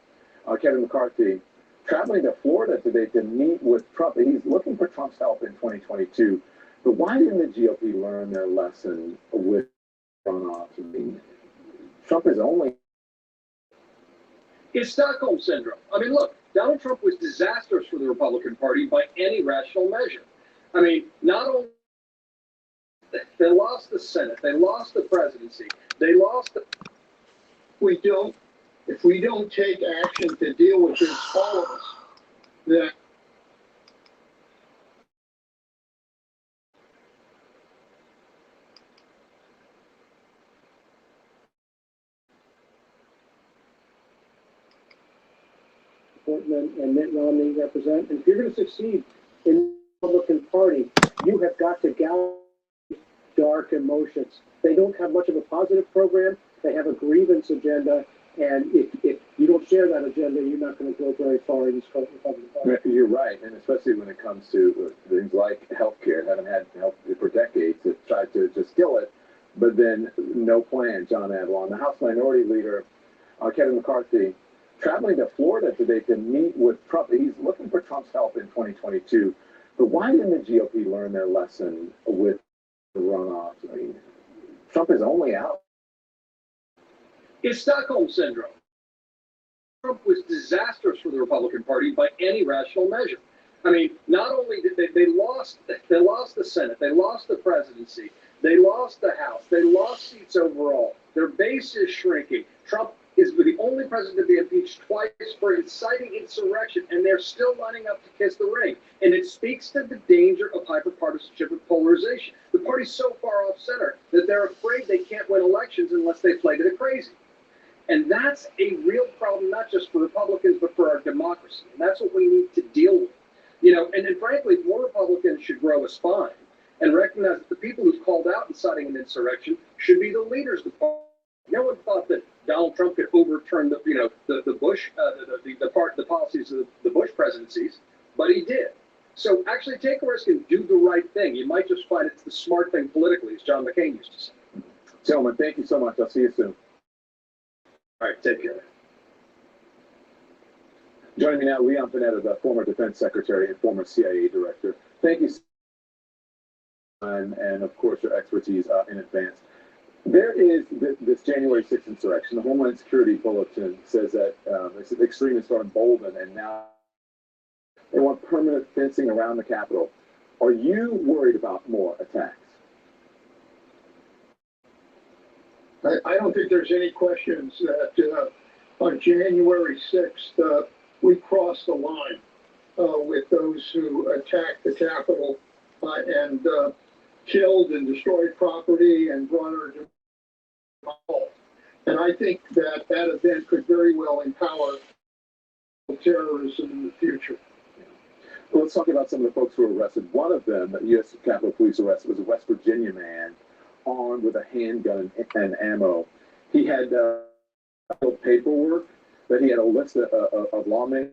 Speaker 5: Kevin McCarthy, traveling to Florida today to meet with Trump. He's looking for Trump's help in 2022. But why didn't the GOP learn their lesson with runoffs? I mean, Trump is only.
Speaker 3: It's Stockholm Syndrome. I mean, look, Donald Trump was disastrous for the Republican Party by any rational measure. I mean, not only they lost the Senate, they lost the presidency, they lost the.
Speaker 14: If we don't take action to deal with this, all of us, then
Speaker 10: Portman and Mitt Romney represent. And if you're going to succeed in the Republican Party, you have got to gallop dark emotions. They don't have much of a positive program. They have a grievance agenda. And if you don't share that agenda, you're not going to go very far in this Republican Party.
Speaker 5: You're right, and especially when it comes to things like healthcare, haven't had health for decades. Have tried to just kill it, but then no plan. John Avalon, the House Minority Leader, Kevin McCarthy, traveling to Florida today to meet with Trump. He's looking for Trump's help in 2022. But why didn't the GOP learn their lesson with the runoffs? I mean, Trump is only out.
Speaker 3: It's Stockholm Syndrome. Trump was disastrous for the Republican Party by any rational measure. I mean, not only did they lost the Senate, they lost the presidency, they lost the House, they lost seats overall. Their base is shrinking. Trump is the only president to be impeached twice for inciting insurrection, and they're still lining up to kiss the ring. And it speaks to the danger of hyperpartisanship and polarization. The party's so far off center that they're afraid they can't win elections unless they play to the crazy. And that's a real problem, not just for Republicans, but for our democracy. And that's what we need to deal with. You know, and frankly, more Republicans should grow a spine and recognize that the people who've called out inciting an insurrection should be the leaders of the party. No one thought that Donald Trump could overturn the Bush, the policies of the Bush presidencies, but he did. So actually take a risk and do the right thing. You might just find it's the smart thing politically, as John McCain used to say.
Speaker 5: Gentlemen, thank you so much. I'll see you soon.
Speaker 3: All right, take care.
Speaker 5: Joining me now, Leon Panetta, the former defense secretary and former CIA director. Thank you, and of course your expertise in advance. There is this January 6th insurrection. The Homeland Security Bulletin says that the extremists are emboldened, and now they want permanent fencing around the Capitol. Are you worried about more attacks?
Speaker 14: I don't think there's any questions that on January 6th, we crossed the line with those who attacked the Capitol and killed and destroyed property and brought our democracy. And I think that event could very well empower terrorism in the future.
Speaker 5: Well, let's talk about some of the folks who were arrested. One of them, the U.S. Capitol Police arrested, was a West Virginia man armed with a handgun and ammo. He had paperwork that he had a list of lawmakers.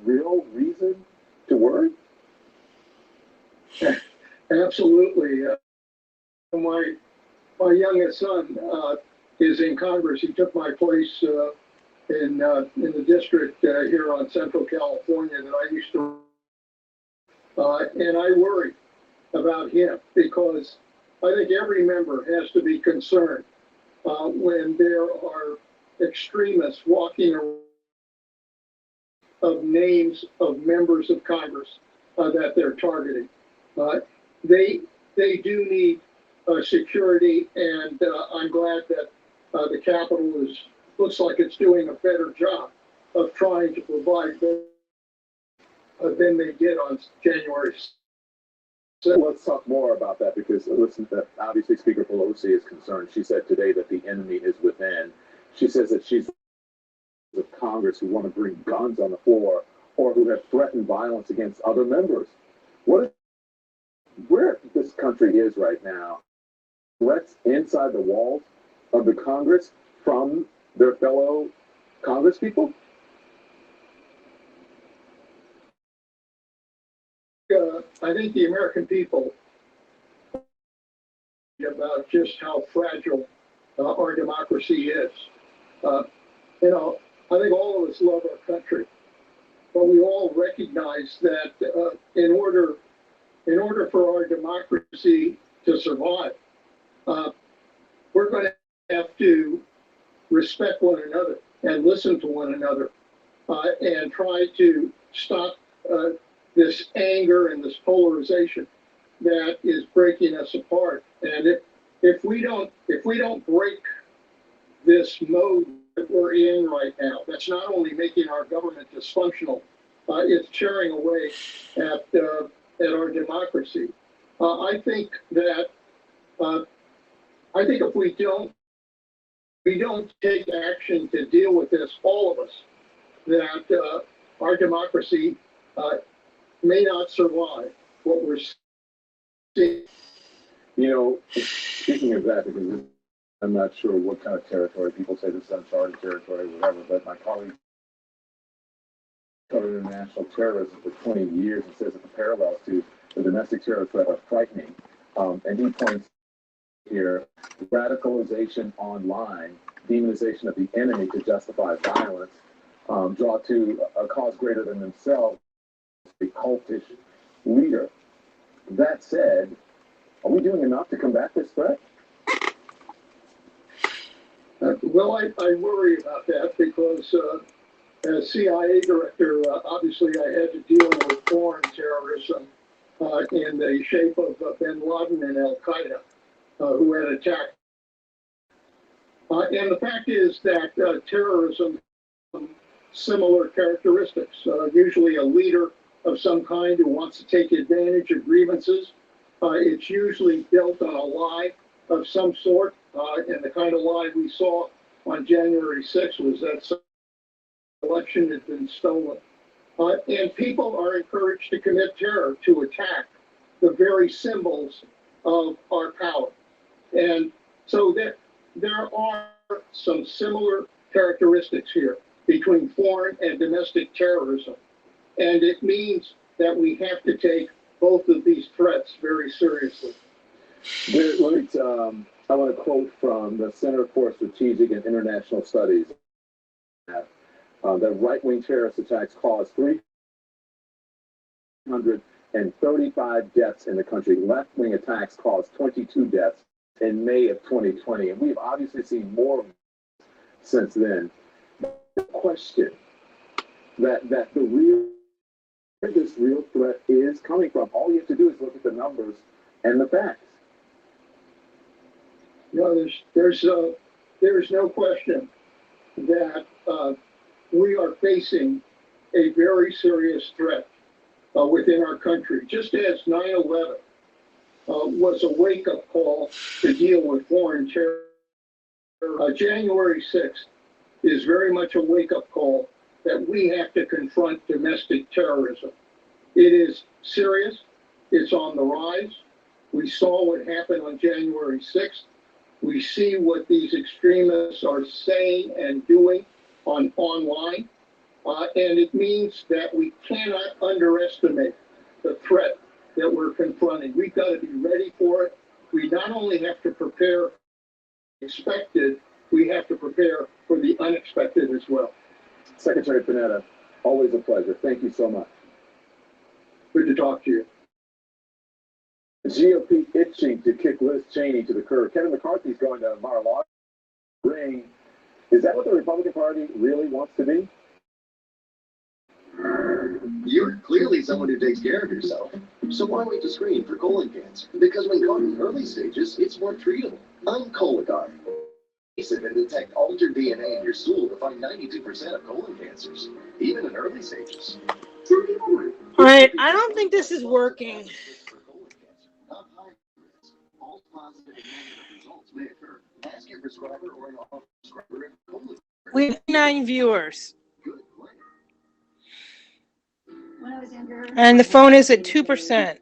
Speaker 5: Real reason to worry?
Speaker 14: Absolutely. My youngest son is in Congress. He took my place in the district here on Central California that I used to. And I worry about him because I think every member has to be concerned when there are extremists walking around of names of members of Congress that they're targeting. They do need security, and I'm glad that the Capitol looks like it's doing a better job of trying to provide than they did on January 6th.
Speaker 5: So let's talk more about that because, listen, obviously Speaker Pelosi is concerned. She said today that the enemy is within. She says that she's of Congress who want to bring guns on the floor or who have threatened violence against other members. Where this country is right now, threats inside the walls of the Congress from their fellow Congress people?
Speaker 14: I think the American people about just how fragile our democracy is. I think all of us love our country, but we all recognize that in order for our democracy to survive, we're going to have to respect one another and listen to one another and try to stop this anger and this polarization that is breaking us apart. And if we don't break this mode that we're in right now, that's not only making our government dysfunctional, it's tearing away at our democracy. I think if we don't take action to deal with this, all of us, that our democracy may not survive what we're seeing.
Speaker 5: Speaking of that, because I'm not sure what kind of territory, people say this is uncharted territory, whatever, but my colleague covered international terrorism for 20 years and says that the parallels to the domestic terror threat are frightening. And he points here, radicalization online, demonization of the enemy to justify violence, draw to a cause greater than themselves, a cultish leader. That said, are we doing enough to combat this threat?
Speaker 14: Well, I worry about that because as CIA director, obviously I had to deal with foreign terrorism in the shape of bin Laden and Al Qaeda, who had attacked. And the fact is that terrorism has similar characteristics. Usually a leader of some kind who wants to take advantage of grievances. It's usually built on a lie of some sort. And the kind of lie we saw on January 6th was that election had been stolen. And people are encouraged to commit terror, to attack the very symbols of our power. And so there are some similar characteristics here between foreign and domestic terrorism. And it means that we have to take both of these threats very seriously.
Speaker 5: I want to quote from the Center for Strategic and International Studies that right-wing terrorist attacks caused 335 deaths in the country. Left-wing attacks caused 22 deaths in May of 2020. And we've obviously seen more since then. The question that where this real threat is coming from, all you have to do is look at the numbers and the facts.
Speaker 14: There's no question that we are facing a very serious threat within our country. Just as 9/11 was a wake-up call to deal with foreign terror, January 6th is very much a wake-up call that we have to confront domestic terrorism. It is serious. It's on the rise. We saw what happened on January 6th. We see what these extremists are saying and doing online. And it means that we cannot underestimate the threat that we're confronting. We've got to be ready for it. We not only have to prepare for the expected, we have to prepare for the unexpected as well.
Speaker 5: Secretary Panetta, always a pleasure. Thank you so much.
Speaker 14: Good to talk to you.
Speaker 5: The GOP itching to kick Liz Cheney to the curb. Kevin McCarthy's going to Mar-a-Lago ring. Is that what the Republican Party really wants to be?
Speaker 11: You're clearly someone who takes care of yourself. So why wait to screen for colon cancer? Because when caught in early stages, it's more treatable. I'm Cologuard. It can detect altered DNA in your stool to find 92% of colon cancers, even in early stages.
Speaker 4: All right, I don't think this is working.
Speaker 11: All positive and negative results may occur. Ask your prescriber or an office prescriber if colon
Speaker 4: We have 9 viewers.
Speaker 1: When I was younger,
Speaker 4: And the phone is at 2%.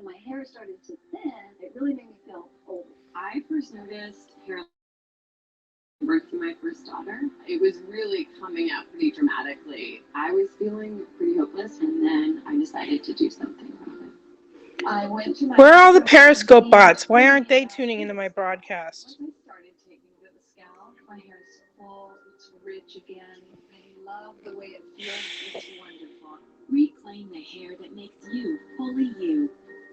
Speaker 1: when my hair started to thin, it really made me feel old. I first noticed hair birthing my first daughter. It was really coming out pretty dramatically. I was feeling pretty hopeless, and then I decided to do something about it. I went to my
Speaker 4: Where are all the Periscope bots? Why aren't they tuning into my broadcast?
Speaker 1: I started taking Viviscal. My hair is full, it's rich again. I love the way it feels. It's wonderful. Reclaim the hair that makes you fully you.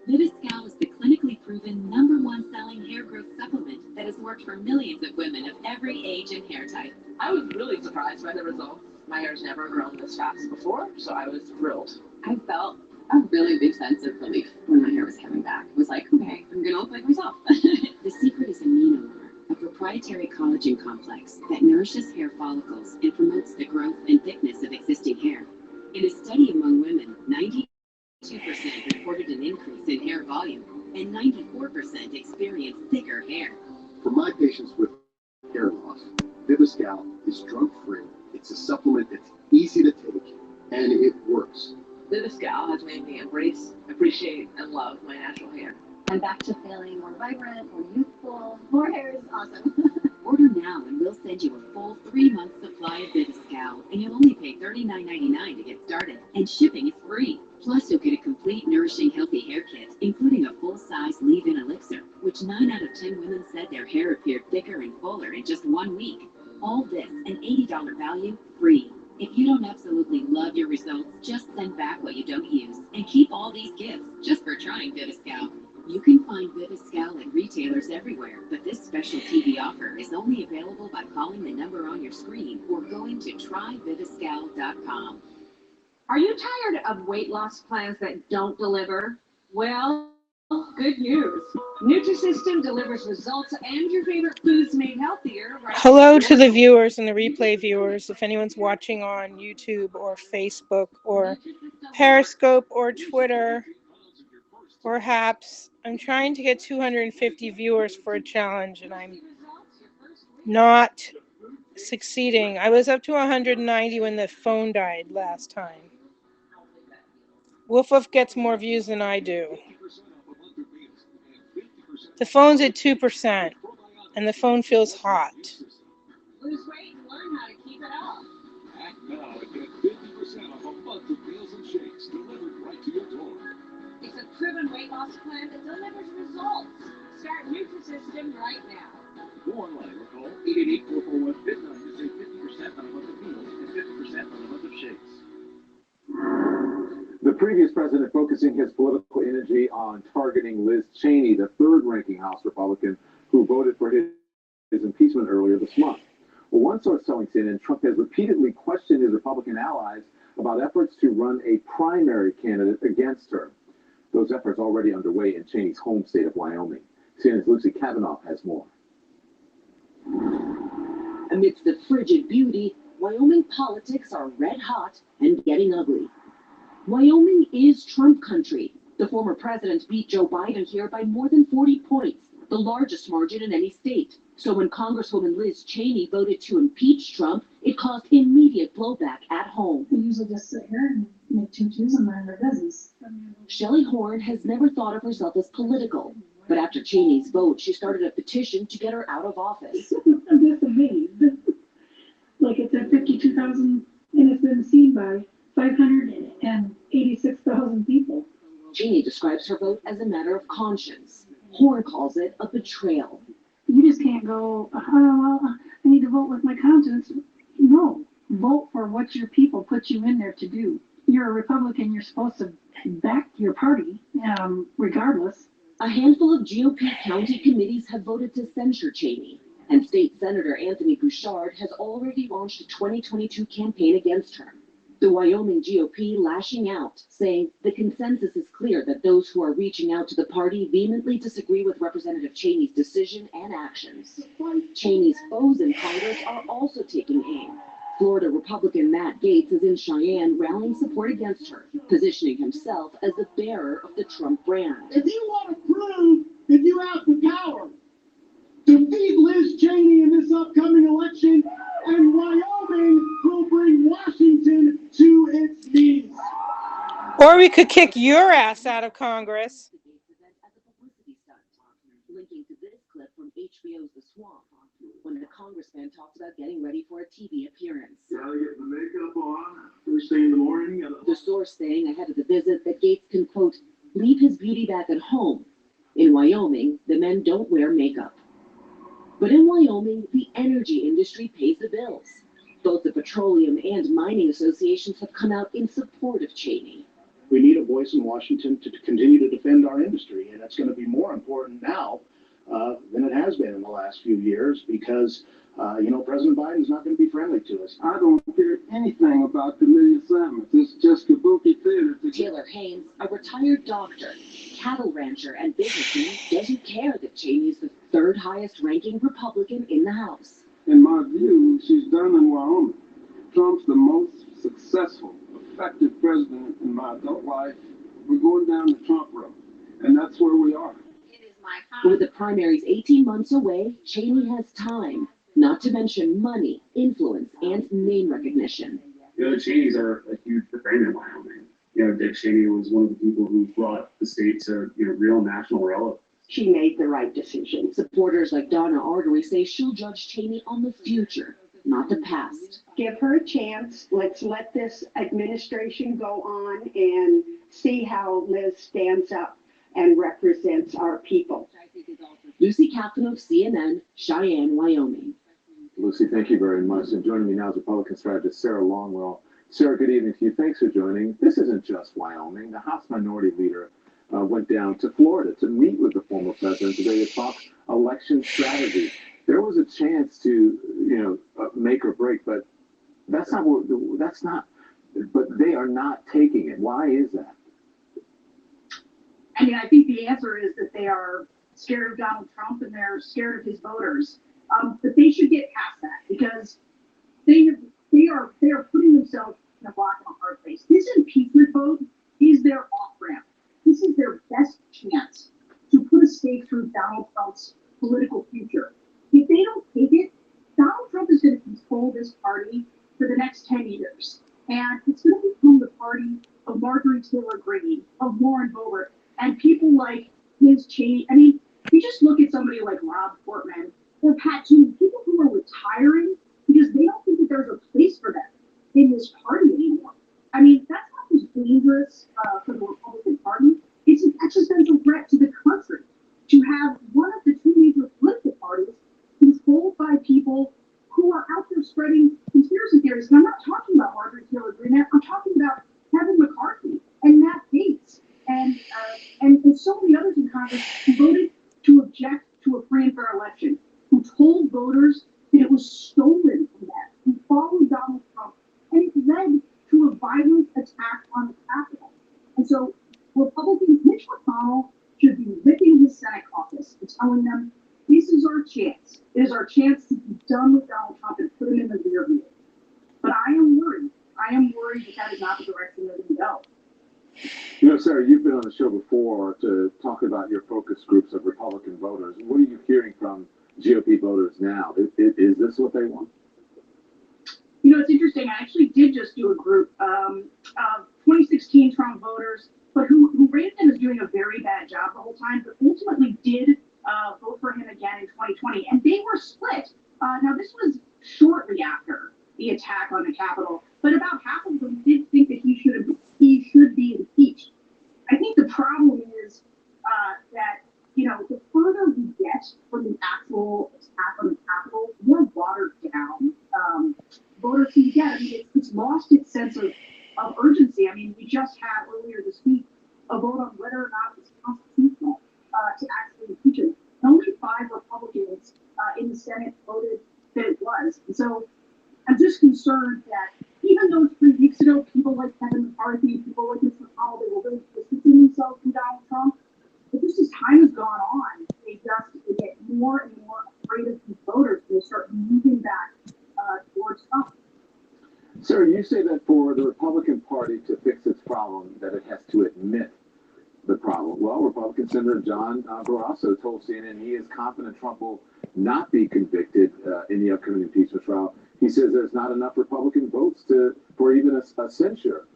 Speaker 1: Viviscal is the clinically proven #1 selling hair growth supplement that has worked for millions of women of every age and hair type.
Speaker 15: I was really surprised by the results. My hair's never grown this fast before, so I was thrilled.
Speaker 1: I felt a really big sense of relief when my hair was coming back. It was like, okay, I'm gonna look like myself. The secret is Amino, a proprietary collagen complex that nourishes hair follicles and promotes the growth and thickness of existing hair. In a study among women, 92% reported an increase in hair volume and 94% experienced thicker hair.
Speaker 11: For my patients with hair loss, Viviscal is drug-free. It's a supplement that's easy to take, and it works.
Speaker 15: Viviscal has made me embrace, appreciate, and love my natural hair.
Speaker 1: I'm back to feeling more vibrant, more youthful. More hair is awesome. Order now and we'll send you a full 3-month supply of Viviscal, and you'll only pay $39.99 to get started, and shipping is free. Plus, you'll get a complete nourishing healthy hair kit, including a full-size leave-in elixir, which 9 out of 10 women said their hair appeared thicker and fuller in just 1 week. All this, an $80 value, free. If you don't absolutely love your results, just send back what you don't use, and keep all these gifts just for trying Viviscal. You can find Viviscal at retailers everywhere, but this special TV offer is only available by calling the number on your screen or going to tryviviscal.com.
Speaker 13: Are you tired of weight loss plans that don't deliver? Well, good news. Nutrisystem delivers results and your favorite foods made healthier. Right.
Speaker 4: Hello to the viewers and the replay viewers. If anyone's watching on YouTube or Facebook or Periscope or Twitter or Haps, I'm trying to get 250 viewers for a challenge, and I'm not succeeding. I was up to 190 when the phone died last time. Woofwoof gets more views than I do. The phone's at 2%, and the phone feels hot.
Speaker 13: Lose weight and learn how to keep it off.
Speaker 11: Act now and get 50% off a month of meals and shakes delivered right to your door.
Speaker 13: It's a proven weight loss plan that delivers results. Start Nutrisystem right now.
Speaker 9: Go online or call 888-441-59 to save 50% on a month of meals and 50% on a month of shakes.
Speaker 5: The previous president focusing his political energy on targeting Liz Cheney, the third-ranking House Republican who voted for his impeachment earlier this month. Well, one source telling CNN Trump has repeatedly questioned his Republican allies about efforts to run a primary candidate against her. Those efforts already underway in Cheney's home state of Wyoming. CNN's Lucy Kavanaugh has more.
Speaker 16: Amidst the frigid beauty, Wyoming politics are red hot and getting ugly. Wyoming is Trump country. The former president beat Joe Biden here by more than 40 points, the largest margin in any state. So when Congresswoman Liz Cheney voted to impeach Trump, it caused immediate blowback at home.
Speaker 17: We usually just sit here and make tutus and mind our business.
Speaker 16: Shelley Horn has never thought of herself as political, but after Cheney's vote, she started a petition to get her out of office.
Speaker 17: I'm just amazed. Like it's at 52,000 and it's been seen by 586,000 people.
Speaker 16: Cheney describes her vote as a matter of conscience. Horn calls it a betrayal.
Speaker 17: You just can't go, well, I need to vote with my conscience. No, vote for what your people put you in there to do. You're a Republican, you're supposed to back your party, regardless.
Speaker 16: A handful of GOP county committees have voted to censure Cheney, and State Senator Anthony Bouchard has already launched a 2022 campaign against her. The Wyoming GOP lashing out, saying the consensus is clear that those who are reaching out to the party vehemently disagree with Representative Cheney's decision and actions. Cheney's foes in Congress are also taking aim. Florida Republican Matt Gaetz is in Cheyenne rallying support against her, positioning himself as the bearer of the Trump brand.
Speaker 18: If you want to prove that you have the power to beat Liz Cheney in this upcoming election, And Wyoming will bring Washington to its knees.
Speaker 4: Or we could kick your ass out of Congress.
Speaker 16: Linking to this clip from HBO's The Swamp, when a congressman talked about getting ready for a TV appearance.
Speaker 11: Gotta get the makeup on first thing in the morning.
Speaker 16: The source saying ahead of the visit that Gates can, quote, leave his beauty back at home. In Wyoming, the men don't wear makeup. But in Wyoming, the energy industry pays the bills. Both the petroleum and mining associations have come out in support of Cheney.
Speaker 19: We need a voice in Washington to continue to defend our industry, and it's going to be more important now than it has been in the last few years because, President Biden's not going to be friendly to us.
Speaker 18: I don't hear anything about committee assignments. It's just kabuki theater.
Speaker 16: Taylor Haynes, a retired doctor, cattle rancher, and businessman, doesn't care that Cheney's the third highest ranking Republican in the House.
Speaker 18: In my view, she's done in Wyoming. Trump's the most successful, effective president in my adult life. We're going down the Trump road, and that's where we are.
Speaker 16: With the primaries 18 months away, Cheney has time, not to mention money, influence, and name recognition.
Speaker 20: The Cheneys are a huge brand in Wyoming. Dick Cheney was one of the people who brought the state to real national relevance.
Speaker 16: She made the right decision. Supporters like Donna Artery say she'll judge Cheney on the future, not the past.
Speaker 21: Give her a chance. Let's let this administration go on and see how Liz stands up and represents our people.
Speaker 16: Lucy Captain of CNN, Cheyenne, Wyoming.
Speaker 5: Lucy, thank you very much. And joining me now is Republican strategist Sarah Longwell. Sarah, good evening to you. Thanks for joining. This isn't just Wyoming. The House Minority Leader went down to Florida to meet with the former president today to talk election strategy. There was a chance to, make or break, but but they are not taking it. Why is that?
Speaker 17: I mean, I think the answer is that they are scared of Donald Trump and they're scared of his voters. But they should get past that because they are putting themselves in a rock and a hard place. This impeachment vote is their off-ramp. This is their best chance to put a stake through Donald Trump's political future. If they don't take it, Donald Trump is going to control this party for the next 10 years. And it's going to become the party of Marjorie Taylor Greene, of Lauren Boebert, and people like Liz Cheney. I mean, you just look at somebody like Rob Portman or Pat Toomey, people who are retiring because they don't think that there's a place for them in this party anymore. I mean, that's not just dangerous for the Republican Party. It's an existential threat to the country to have one of the two major political parties controlled by people who are out there spreading conspiracy theories. And I'm not talking about Marjorie Taylor Greene. I'm talking about Kevin McCarthy and Matt Gaetz and so many others in Congress who voted to object to a free and fair election, who told voters that it was stolen from them, who followed Donald Trump, and it led to a violent attack on the Capitol. And so Republicans, Mitch McConnell should be ripping his Senate caucus and telling them, this is our chance. It is our chance to be done with Donald Trump and put him in the rear view. But I am worried. I am worried that that is not the direction they're going to go.
Speaker 5: Sarah, you've been on the show before to talk about your focus groups of Republican voters. What are you hearing from GOP voters now? Is this what they want?
Speaker 17: It's interesting. I actually did just do a group of 2016 Trump voters, but who rated him as doing a very bad job the whole time, but ultimately did vote for him again in 2020. And they were split. Now, this was shortly after the attack on the Capitol, but about half of them did think that he should be impeached. I think the problem is that, the further we get from the actual attack on the Capitol, the more watered down voters can get. I mean, it's lost its sense of urgency. I mean, we just had earlier this week a vote on whether or not it's constitutional to actually impeach him. Only 5 Republicans in the Senate voted that it was. And so I'm just concerned that even though 3 weeks ago, people like Kevin McCarthy, people like Mitch McConnell, they were really distancing themselves from Donald Trump, but just as time has gone on, they get more and more afraid of these voters. They start moving back towards Trump.
Speaker 5: Sarah, you say that for the Republican Party to fix its problem, that it has to admit the problem. Well, Republican Senator John Barrasso told CNN he is confident Trump will not be convicted in the upcoming impeachment trial. He says there's not enough Republican votes for even a censure.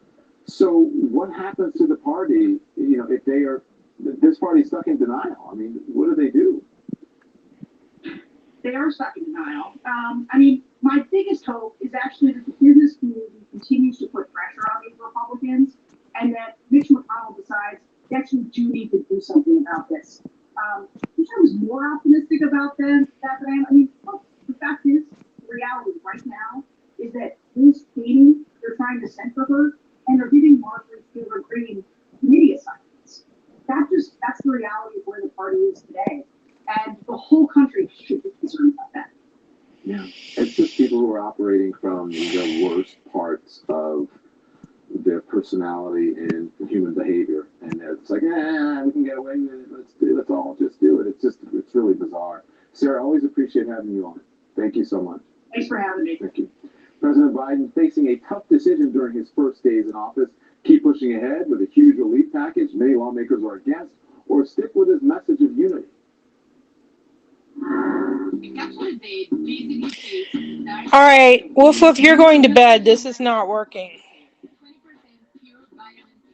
Speaker 5: So what happens to the party, if this party's stuck in denial? I mean, what do they do?
Speaker 7: They are stuck in denial. My biggest hope is actually that the business community continues to put pressure on these Republicans, and that Mitch McConnell decides they actually do need to do something about this. I wish I was more optimistic about that than I am. Look, the fact is, the reality right now is that Liz Cheney, they're trying to censor her, and they're giving Marjorie Taylor Greene committee assignments. That's the reality of where the party is today. And the whole country should be concerned about that.
Speaker 5: Yeah, it's just people who are operating from the worst parts of their personality and human behavior, and it's like, we can get away with it. Let's all just do it. It's really bizarre. Sarah, always appreciate having you on. Thank you so much.
Speaker 7: Thanks for having me.
Speaker 5: Thank you. President Biden facing a tough decision during his first days in office: keep pushing ahead with a huge relief package many lawmakers are against, or stick with his message of unity.
Speaker 4: All right, Woofwoof, you're going to bed. This is not working.